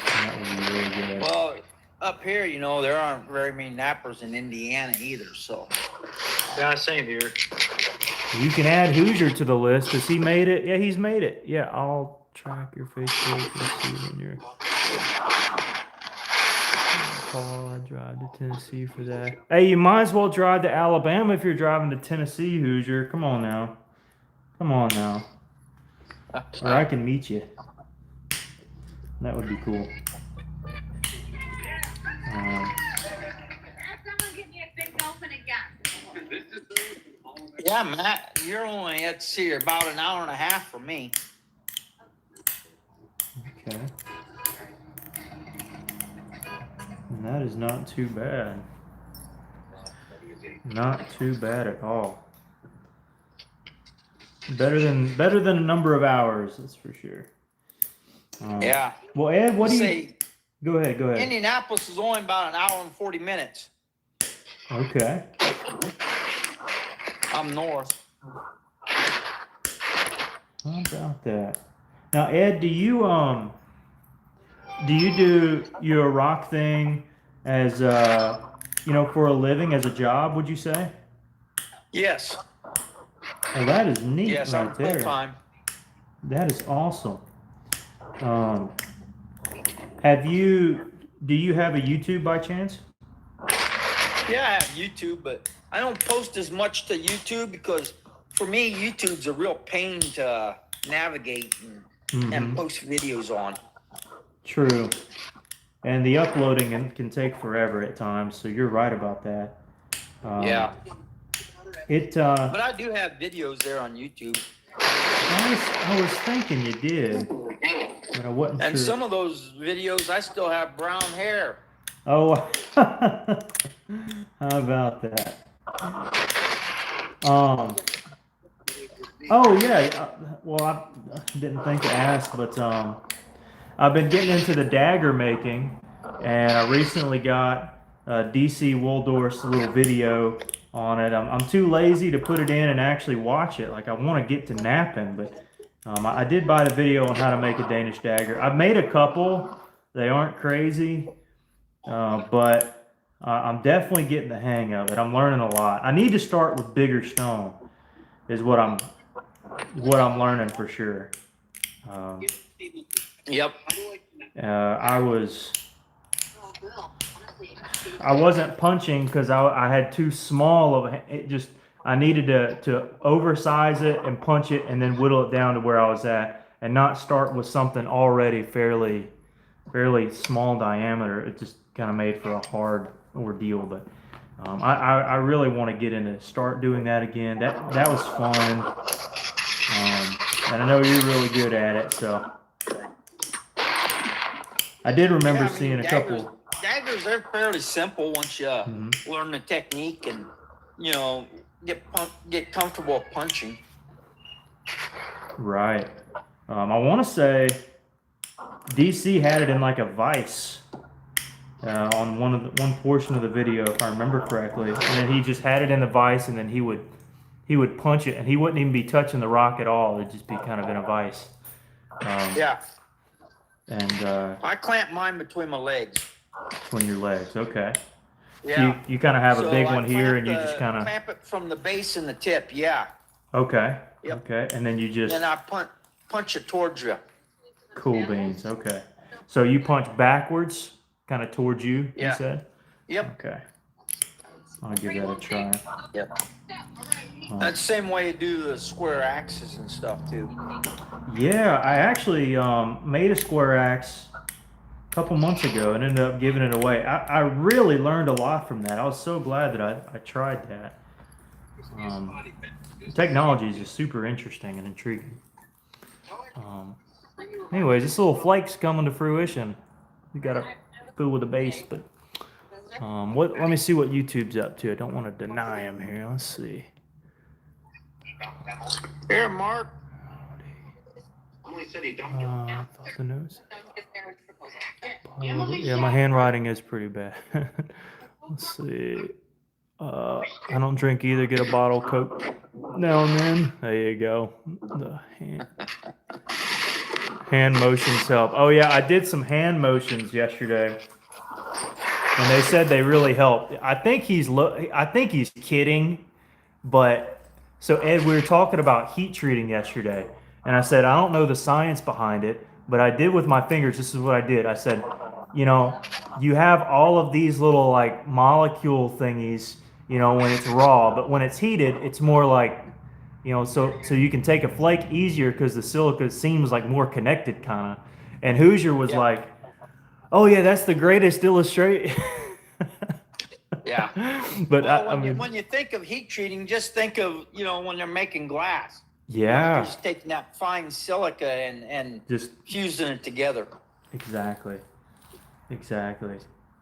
That would be really good. Well, up here, there aren't very many nappers in Indiana either, so. Yeah, same here. You can add Hoosier to the list. Has he made it? Yeah, he's made it. Yeah, I'll track your Facebook. Let's see when you're. I drive to Tennessee for that. Hey, you might as well drive to Alabama if you're driving to Tennessee, Hoosier. Come on now. Or I can meet you. That would be cool. Yeah, Matt, you're only, let's see, you're about an hour and a half from me. Okay. And that is not too bad. Not too bad at all. Better than a number of hours, that's for sure. Yeah. Well, Ed, what do you? Say, Go ahead. Indianapolis is only about an hour and 40 minutes. Okay. I'm north. How about that? Now, Ed, do you do your rock thing as for a living, as a job? Would you say? Yes. Well, that is neat, Yes, right I'm there. full time. That is awesome. Do you have a YouTube by chance? Yeah, I have YouTube, but I don't post as much to YouTube because for me, YouTube's a real pain to navigate and post videos on. True. And the uploading can take forever at times, so you're right about that. Yeah. But I do have videos there on YouTube. I was thinking you did, but I wasn't sure. And some of those videos, I still have brown hair. Oh, how about that? Oh yeah. Well, I didn't think to ask, but I've been getting into the dagger making, and I recently got DC Waldorf's little video on it. I'm too lazy to put it in and actually watch it. Like, I want to get to napping, but I did buy the video on how to make a Danish dagger. I've made a couple. They aren't crazy, but I'm definitely getting the hang of it. I'm learning a lot. I need to start with bigger stone, is what I'm learning for sure. Yep. I wasn't punching because I had too small of it. Just I needed to oversize it and punch it and then whittle it down to where I was at, and not start with something already fairly small diameter. It just kind of made for a hard ordeal. But I really want to get into start doing that again. That was fun, and I know you're really good at it. So I did remember seeing a couple. Daggers, they're fairly simple once you learn the technique and get comfortable punching. Right. I want to say DC had it in like a vise on one portion of the video, if I remember correctly, and then he just had it in the vise, and then he would punch it, and he wouldn't even be touching the rock at all. It'd just be kind of in a vise. Yeah. And I clamp mine between my legs. Between your legs, okay. Yeah. You kind of have a big I one here, and you just kind of clamp it from the base and the tip. Yeah. Okay. Yep. Okay, and then you just then I punch it towards you. Cool beans. Okay. So you punch backwards, kind of towards you. Yeah. You said. Yep. Okay. I'll give that a try. Yep. That's the same way you do the square axes and stuff too. Yeah, I actually made a square axe a couple months ago and ended up giving it away. I really learned a lot from that. I was so glad that I tried that. Technology is just super interesting and intriguing. Anyways, this little flake's coming to fruition. We got to fool with the base, but let me see what YouTube's up to. I don't want to deny him here. Let's see. Here, Mark. Thought the news. Yeah, my handwriting is pretty bad. Let's see. I don't drink either. Get a bottle of Coke now and then. There you go. The hand motions help. Oh yeah, I did some hand motions yesterday, and they said they really helped. I think he's kidding, but so Ed, we were talking about heat treating yesterday, and I said I don't know the science behind it, but I did with my fingers. This is what I did. I said, you have all of these little like molecule thingies, when it's raw, but when it's heated, it's more like, so you can take a flake easier because the silica seems like more connected kind of. And Hoosier was like, oh yeah, that's the greatest illustration. Yeah. But Well, I mean, when you think of heat treating, just think of, when they're making glass. yeah, You're just taking that fine silica and just fusing it together. exactly.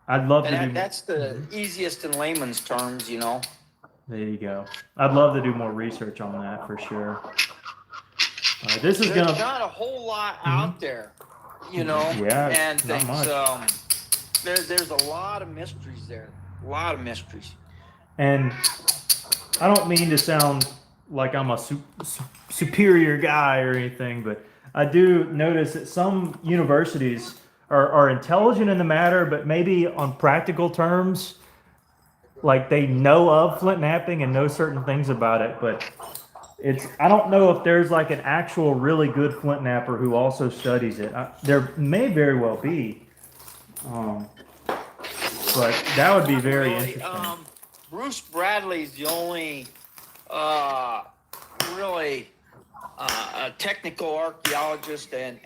I'd love to do. That's the easiest in layman's terms, There you go. I'd love to do more research on that for sure. All right, this is There's gonna. not a whole lot out there, Yeah, and not things. much. There's a lot of mysteries there. A lot of mysteries. And I don't mean to sound like I'm a superior guy or anything, but I do notice that some universities are intelligent in the matter, but maybe on practical terms, like they know of Flintnapping and know certain things about it, but I don't know if there's like an actual really good flint napper who also studies it. There may very well be, but that would be very interesting. Bruce Bradley's the only really a technical archaeologist and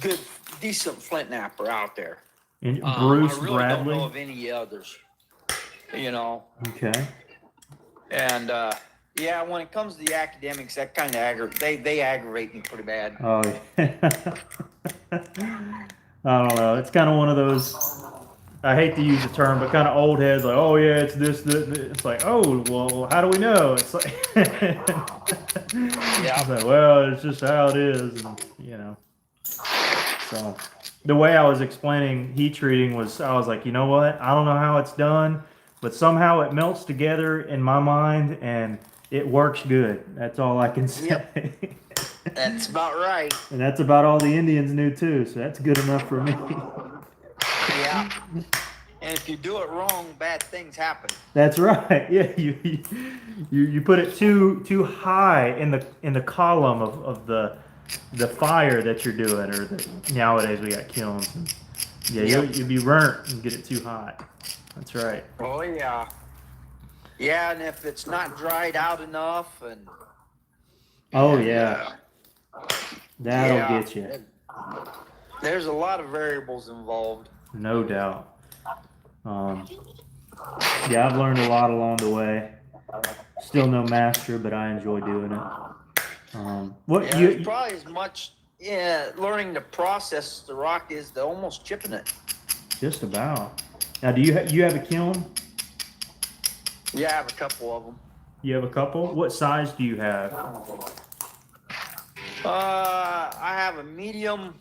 good, decent flint napper out there. And Bruce I really Bradley. don't know of any others. Okay. And yeah, when it comes to the academics, that kind of they aggravate me pretty bad. Oh yeah. I don't know. It's kind of one of those. I hate to use the term, but kind of old heads like, oh yeah, it's this. It's like, oh well, how do we know? It's like, Yeah. it's like, well, it's just how it is, and. So the way I was explaining heat treating was, I was like, you know what? I don't know how it's done, but somehow it melts together in my mind, and it works good. That's all I can say. Yep. That's about right. And that's about all the Indians knew too, so that's good enough for me. Yeah. And if you do it wrong, bad things happen. That's right. Yeah, you put it too high in the column of the fire that you're doing, or nowadays we got kilns. And, yeah, Yep. you'll be burnt and get it too hot. That's right. Oh yeah. Yeah, and if it's not dried out enough, and Oh yeah, that'll get you. There's a lot of variables involved. No doubt. Yeah, I've learned a lot along the way. Still no master, but I enjoy doing it. It's probably as much learning the process the rock is to almost chipping it. Just about. Now, do you have a kiln? Yeah, I have a couple of them. You have a couple? What size do you have? I have a medium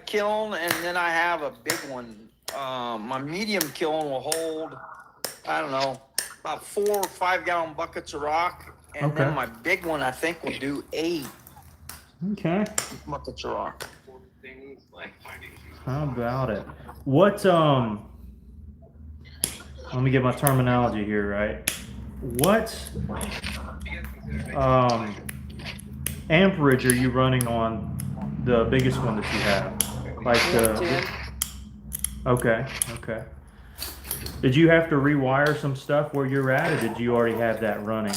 kiln, and then I have a big one. My medium kiln will hold, I don't know, about 4 or 5 gallon buckets of rock, and then my big one I think will do 8 buckets of rock. How about it? What let me get my terminology here right. What amperage are you running on the biggest one that you have? Like Okay. Did you have to rewire some stuff where you're at, or did you already have that running?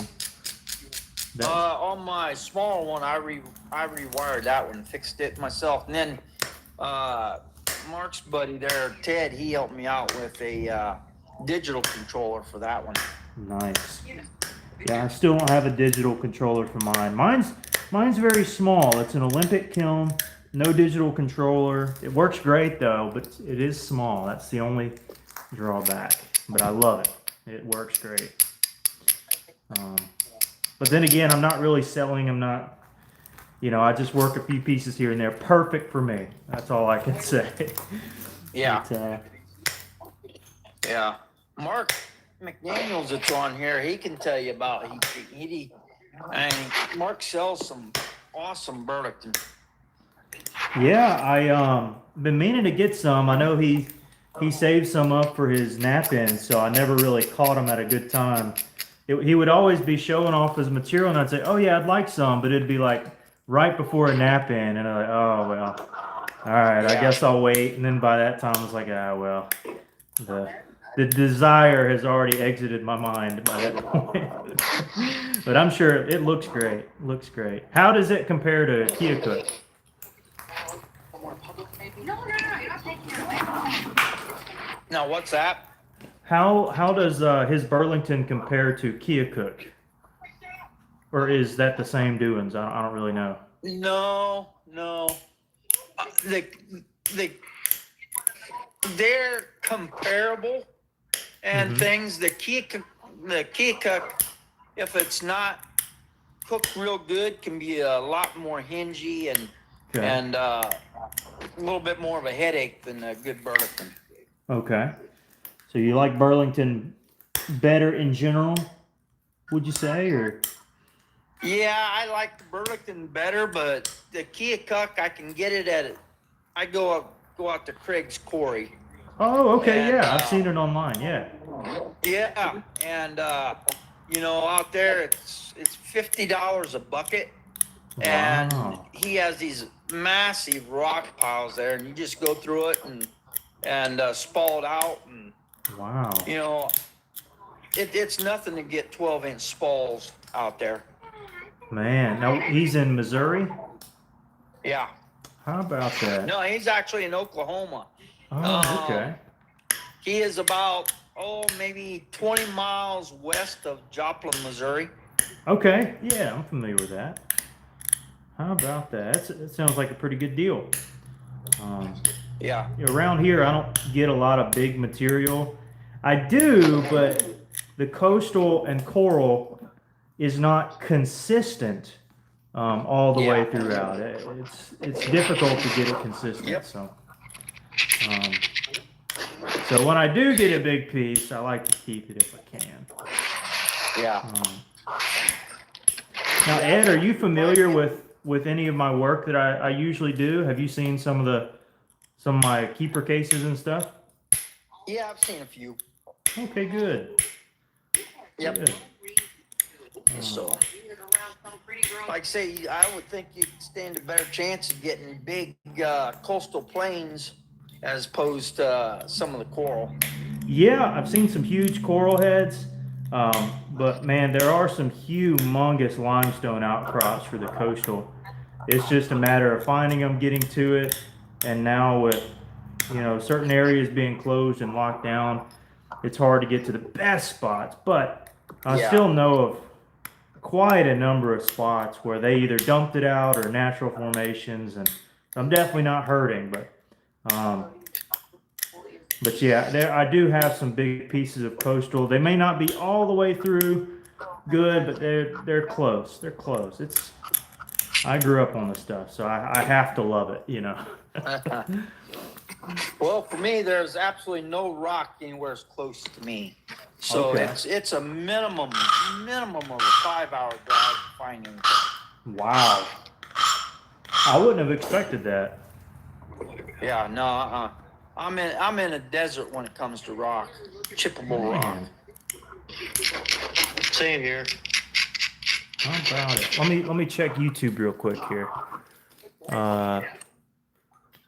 On my small one, I rewired that one, fixed it myself, and then Mark's buddy there, Ted, he helped me out with a digital controller for that one. Nice. Yeah, I still don't have a digital controller for mine. Mine's very small. It's an Olympic kiln, no digital controller. It works great though, but it is small. That's the only drawback. But I love it. It works great. But then again, I'm not really selling. I'm not, I just work a few pieces here and there. Perfect for me. That's all I can say. Yeah. But, yeah. Mark McDaniels that's on here, he can tell you about he and Mark sells some awesome Burlington. yeah, I been meaning to get some. I know he saved some up for his nap-in, so I never really caught him at a good time. He would always be showing off his material, and I'd say, "Oh yeah, I'd like some," but it'd be like right before a nap-in, and I'm like, "Oh well, all right, I guess I'll wait." And then by that time, I was like, "Ah well, the desire has already exited my mind by that point." But I'm sure it looks great. Looks great. How does it compare to Keokuk? Now, what's that? How does his Burlington compare to Keokuk? Or is that the same doings? I don't really know. No. The they're comparable and things. The Keokuk, if it's not cooked real good, can be a lot more hingy and a little bit more of a headache than a good Burlington. Okay. So you like Burlington better in general, would you say, or? Yeah, I like the Burlington better, but the Keokuk, I can get it at it. I go out to Craig's Quarry. Oh, okay, And, yeah, I've seen it online, yeah. Yeah, and out there it's $50 a bucket, and Wow. he has these massive rock piles there, and you just go through it and spall it out, and Wow. it's nothing to get 12-inch spalls out there. Man, now he's in Missouri? Yeah. How about that? No, he's actually in Oklahoma. Oh, okay. He is about maybe 20 miles west of Joplin, Missouri. Okay, yeah, I'm familiar with that. How about that? That sounds like a pretty good deal. Yeah. Around here, I don't get a lot of big material. I do, but the coastal and coral is not consistent all the way throughout. It's difficult to get it consistent. Yep. So when I do get a big piece, I like to keep it if I can. Yeah. Now, Ed, are you familiar with any of my work that I usually do? Have you seen some of my keeper cases and stuff? Yeah, I've seen a few. Okay, good. Yep. Good. So, like I say, I would think you'd stand a better chance of getting big coastal plains as opposed to some of the coral. Yeah, I've seen some huge coral heads, but man, there are some humongous limestone outcrops for the coastal. It's just a matter of finding them, getting to it, and now with certain areas being closed and locked down, it's hard to get to the best spots. But I still know of quite a number of spots where they either dumped it out or natural formations, and I'm definitely not hurting, but yeah, I do have some big pieces of coastal. They may not be all the way through good, but they're close. They're close. I grew up on the stuff, so I have to love it, Well, for me, there's absolutely no rock anywhere as close to me. So Okay. it's a minimum of a 5-hour drive to find anything. Wow. I wouldn't have expected that. Yeah, no, I'm in a desert when it comes to rock, chippable rock. Man. Same here. How about it? Let me check YouTube real quick here.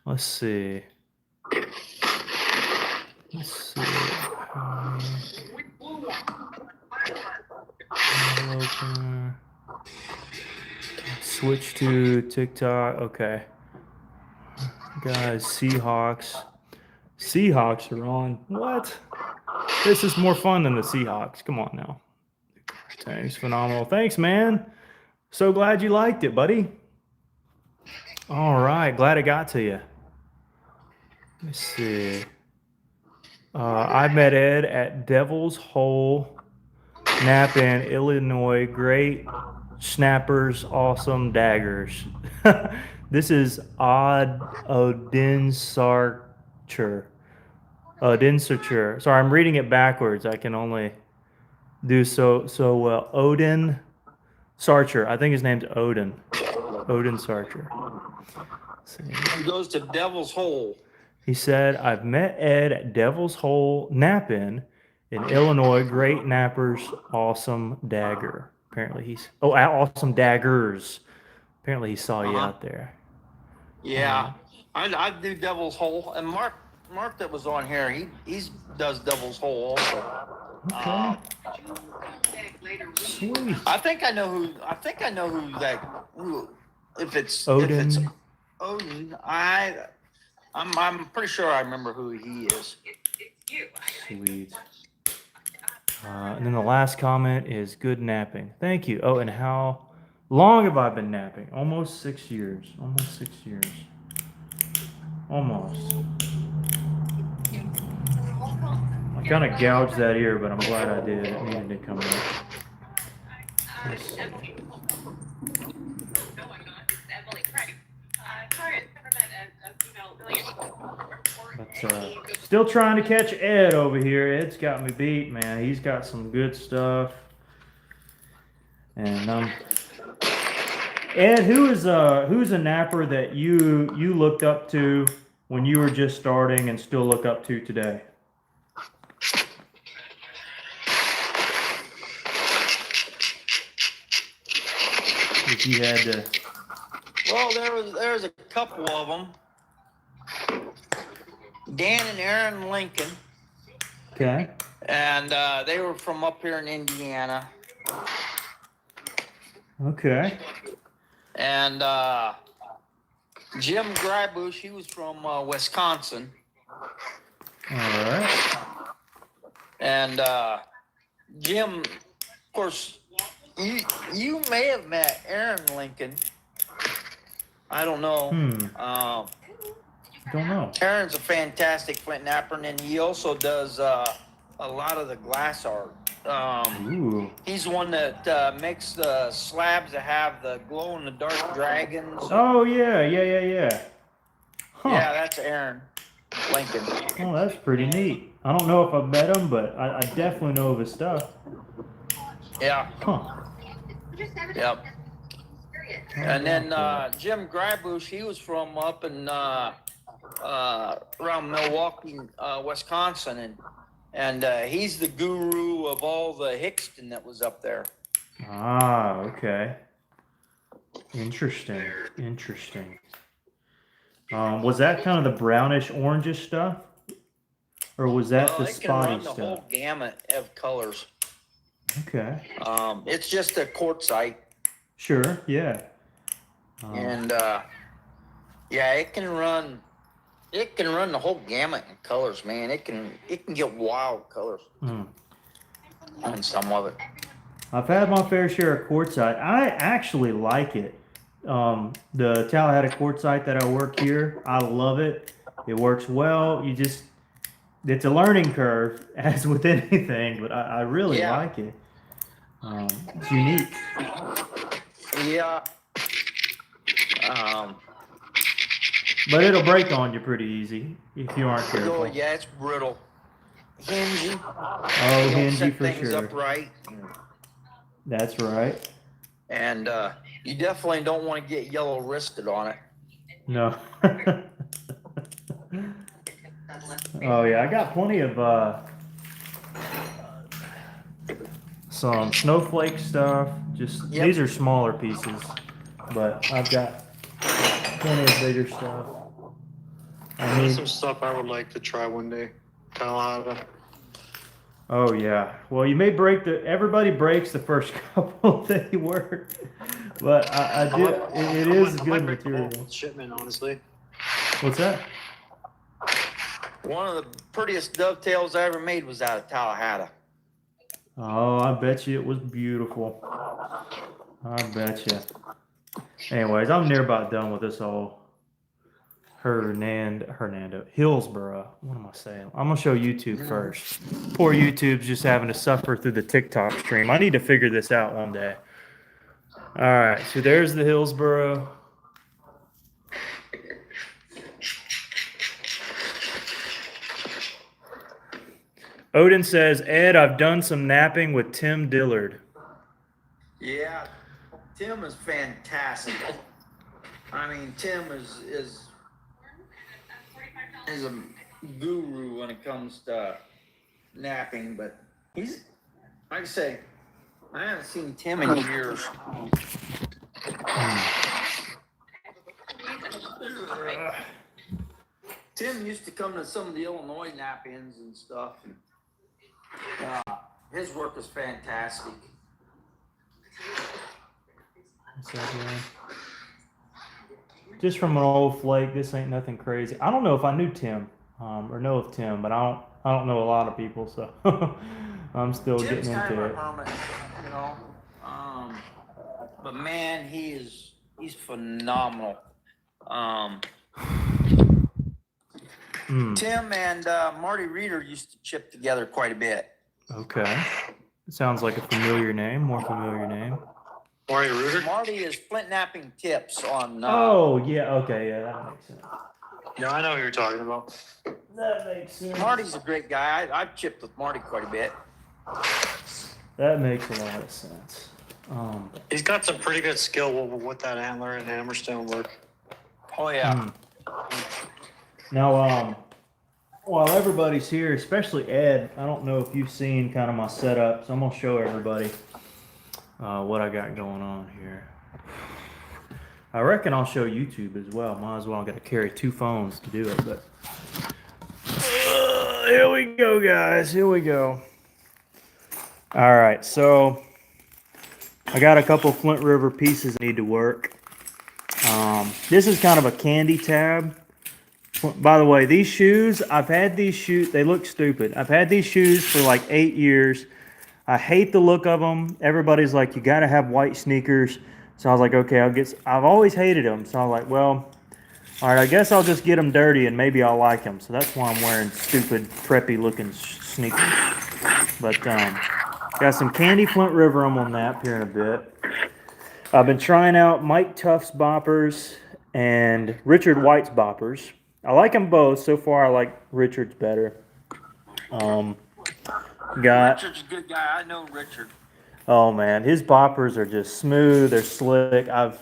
Let's see. Switch to TikTok. Okay. Guys, Seahawks. Seahawks are on. What? This is more fun than the Seahawks. Come on now. Thanks, phenomenal. Thanks, man. So glad you liked it, buddy. All right, glad it got to you. Let me see. I met Ed at Devil's Hole, Knapping, Illinois. Great snappers, awesome daggers. This is Odinsarcher. Sorry, I'm reading it backwards. I can only do so well. Odin Sarcher. I think his name's Odin. Odin Sarcher. He goes to Devil's Hole. He said, I've met Ed at Devil's Hole Knapping in Illinois. Great nappers, awesome dagger. Apparently awesome daggers. Apparently he saw you out there. Yeah, I do Devil's Hole, and Mark that was on here, he does Devil's Hole also. Okay. Sweet. I think I know who if it's Odin. If it's Odin, I'm pretty sure I remember who he is. Sweet. And then the last comment is good napping. Thank you. Oh, and how long have I been napping? Almost 6 years. Almost 6 years. Almost. I kind of gouged that ear, but I'm glad I did. It needed to come out. Let's see. But still trying to catch Ed over here. Ed's got me beat, man. He's got some good stuff. And Ed, who's a napper that you looked up to when you were just starting and still look up to today? If you had to. Well, there's a couple of them. Dan and Aaron Lincoln. Okay. And they were from up here in Indiana. Okay. And Jim Grybush, he was from Wisconsin. All right. And Jim, of course, you may have met Aaron Lincoln. I don't know. Don't know. Aaron's a fantastic flint napper, and he also does a lot of the glass art. Ooh. He's the one that makes the slabs that have the glow-in-the-dark dragons. Oh, yeah. Huh. Yeah, that's Aaron Lincoln. Oh, that's pretty neat. I don't know if I've met him, but I definitely know of his stuff. Yeah. Huh. Yep. And then Jim Grybush, he was from up in around Milwaukee, Wisconsin, and he's the guru of all the Hickston that was up there. Ah, okay. Interesting. Was that kind of the brownish orangish stuff, or was that the spotty stuff? It can run the whole gamut of colors. Okay. It's just a quartzite. Sure. Yeah. And yeah, it can run the whole gamut in colors, man. It can get wild colors on some of it. I've had my fair share of quartzite. I actually like it. The Tallahassee quartzite that I work here, I love it. It works well. It's a learning curve, as with anything, but I really like it. It's unique. Yeah. But it'll break on you pretty easy if you aren't careful. Oh, yeah, it's brittle. Hingy. Oh, hingy for things sure. Upright. That's right. And you definitely don't want to get yellow wristed on it. No. Oh yeah, I got plenty of some snowflake stuff. These are smaller pieces, but I've got plenty of bigger stuff. There's some stuff I would like to try one day. Tallahassee. Oh yeah. Well, you may everybody breaks the first couple they work, but I do. It is good material. Shipment, honestly. What's that? One of the prettiest dovetails I ever made was out of Tallahassee. Oh, I bet you it was beautiful. I bet you. Anyways, I'm near about done with this whole Hillsboro. What am I saying? I'm gonna show YouTube first. Poor YouTube's just having to suffer through the TikTok stream. I need to figure this out one day. All right, so there's the Hillsboro. Odin says, Ed, I've done some napping with Tim Dillard. Yeah, Tim is fantastic. I mean, Tim is a guru when it comes to napping, but he's, like I say, I haven't seen Tim in years. Tim used to come to some of the Illinois nap-ins and stuff. And, his work is fantastic. Just from an old flake, this ain't nothing crazy. I don't know if I knew Tim or know of Tim, but I don't know a lot of people, so I'm still Tim's getting kind into of it. a hermit, you know. But man, he's phenomenal. Tim and Marty Reeder used to chip together quite a bit. Okay. Sounds like a familiar name, more familiar name. Marty Reuter? Marty is Flintnapping tips on. Oh, yeah, okay, yeah, that makes sense. No, I know who you're talking about. That makes sense. Marty's a great guy. I've chipped with Marty quite a bit. That makes a lot of sense. He's got some pretty good skill with that antler and hammerstone work. Oh yeah. Now, while everybody's here, especially Ed, I don't know if you've seen kind of my setup, so I'm gonna show everybody what I got going on here. I reckon I'll show YouTube as well. Might as well. I got to carry 2 phones to do it, but here we go, guys. Here we go. All right, so I got a couple Flint River pieces I need to work. This is kind of a candy tab. By the way, these shoes, I've had these shoes, they look stupid. I've had these shoes for like 8 years. I hate the look of them. Everybody's like, you got to have white sneakers. So I was like, okay, I've always hated them. So I was like, well, all right, I guess I'll just get them dirty and maybe I'll like them. So that's why I'm wearing stupid, preppy looking sneakers. But got some candy Flint River I'm on nap here in a bit. I've been trying out Mike Tuff's boppers and Richard White's boppers. I like them both. So far, I like Richard's better. Richard's a good guy. I know Richard. Oh man, his boppers are just smooth. They're slick. I've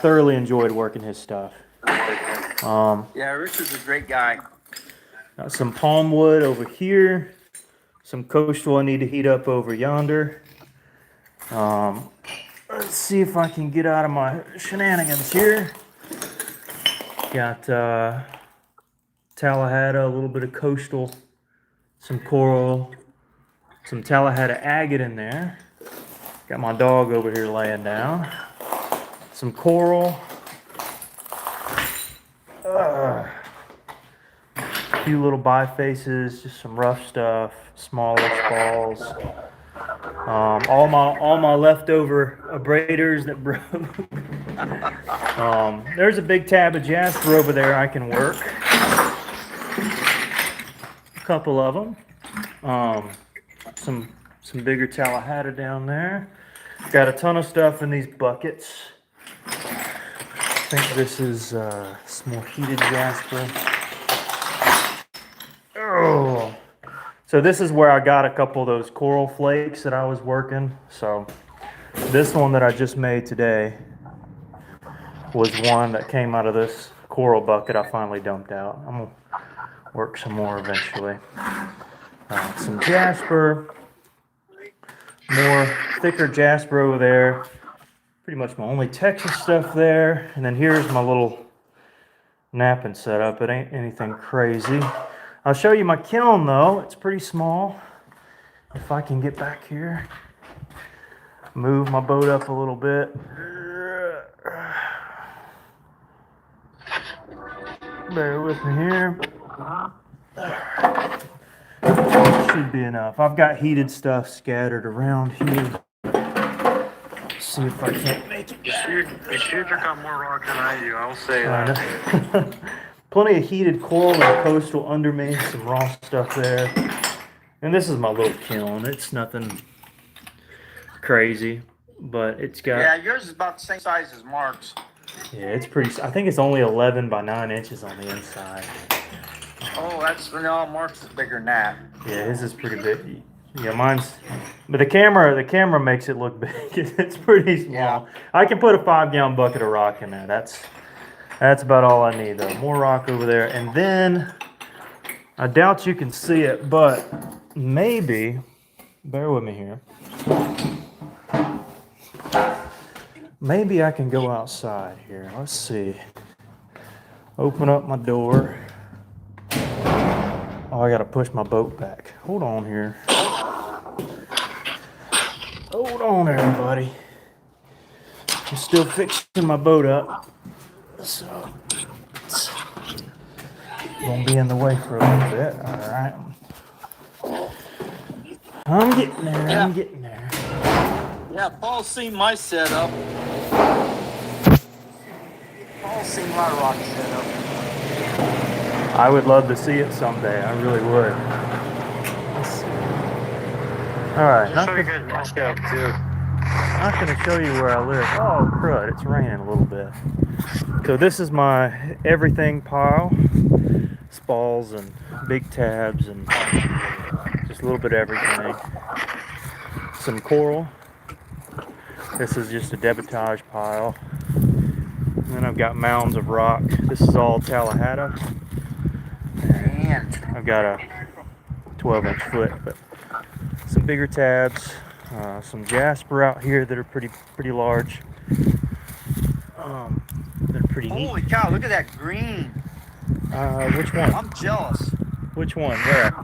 thoroughly enjoyed working his stuff. Yeah, Richard's a great guy. Got some palm wood over here. Some coastal I need to heat up over yonder. Let's see if I can get out of my shenanigans here. Got Tallahassee, a little bit of coastal, some coral, some Tallahassee agate in there. Got my dog over here laying down. Some coral. A few little bifaces, just some rough stuff, smallish balls. All my leftover abraders that broke. There's a big tab of jasper over there I can work. A couple of them. Some bigger Tallahassee down there. Got a ton of stuff in these buckets. I think this is some more heated jasper. Oh. So this is where I got a couple of those coral flakes that I was working. So this one that I just made today was one that came out of this coral bucket I finally dumped out. I'm gonna work some more eventually. Some jasper, more thicker jasper over there. Pretty much my only Texas stuff there. And then here's my little napping setup. It ain't anything crazy. I'll show you my kiln though. It's pretty small. If I can get back here, move my boat up a little bit. Bear with me here. Should be enough. I've got heated stuff scattered around here. Let's see if I can't make it. Your shooter got more rock than I do, I'll say that. Plenty of heated coral and coastal under me. Some raw stuff there. And this is my little kiln. It's nothing crazy, but it's got... Yeah, yours is about the same size as Mark's. Yeah, it's pretty... I think it's only 11 by 9 inches on the inside. Oh, no, Mark's is bigger than that. Yeah, his is pretty big. Yeah, mine's... But the camera makes it look big. It's pretty small. Yeah. I can put a 5-gallon bucket of rock in there. That's about all I need, though. More rock over there. And then, I doubt you can see it, but maybe, bear with me here. Maybe I can go outside here. Let's see. Open up my door. Oh, I gotta push my boat back. Hold on here. Hold on, everybody. I'm still fixing my boat up. So, it's gonna be in the way for a little bit. All right. I'm getting there. Yeah. I'm getting there. Yeah, Paul's seen my setup. Paul's seen my rock setup. I would love to see it someday. I really would. Let's see. All right. I'll show you guys my setup too. Not going to show you where I live. Oh, crud. It's raining a little bit. So this is my everything pile. Spalls and big tabs and just a little bit of everything. Some coral. This is just a debitage pile. And then I've got mounds of rock. This is all Tallahatta. And I've got a 12-inch foot, but some bigger tabs. Some jasper out here that are pretty large. They're pretty neat. Holy cow, look at that green. Which one? I'm jealous. Which one? Where?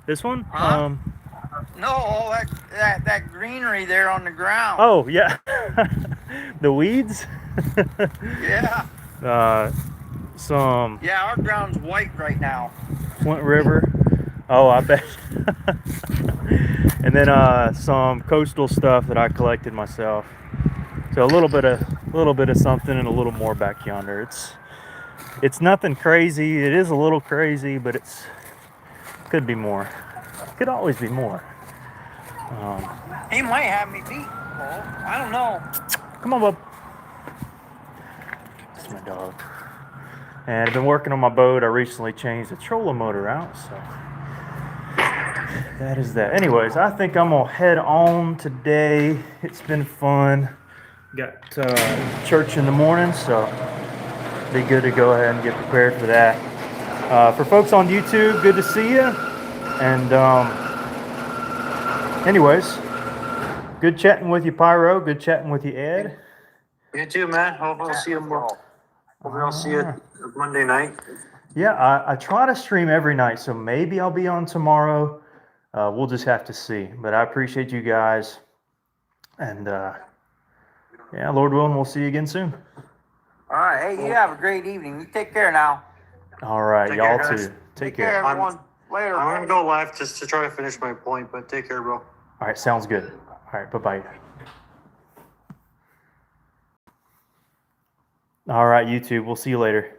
This one? Huh? No, all that greenery there on the ground. Oh, yeah. The weeds? Yeah. Some Yeah, our ground's white right now. Flint River. Oh, I bet. And then some coastal stuff that I collected myself. So a little bit of something and a little more back yonder. It's nothing crazy. It is a little crazy, but could be more. Could always be more. He might have me beat, Paul. I don't know. Come on, bub. That's my dog. And I've been working on my boat. I recently changed the trolling motor out, so that is that. Anyways, I think I'm gonna head on today. It's been fun. Got church in the morning, so be good to go ahead and get prepared for that. For folks on YouTube, good to see you. And anyways, good chatting with you, Pyro. Good chatting with you, Ed. You too, man. Hope I'll see you more. Hope I'll see you Monday night. Yeah, I try to stream every night, so maybe I'll be on tomorrow. We'll just have to see. But I appreciate you guys. And yeah, Lord willing, we'll see you again soon. All right. Hey, you have a great evening. You take care now. All right, Take y'all care, guys. too. Take care. everyone. Later. I'm gonna go live just to try to finish my point, but take care, bro. All right, sounds good. All right, bye-bye. All right, YouTube, we'll see you later.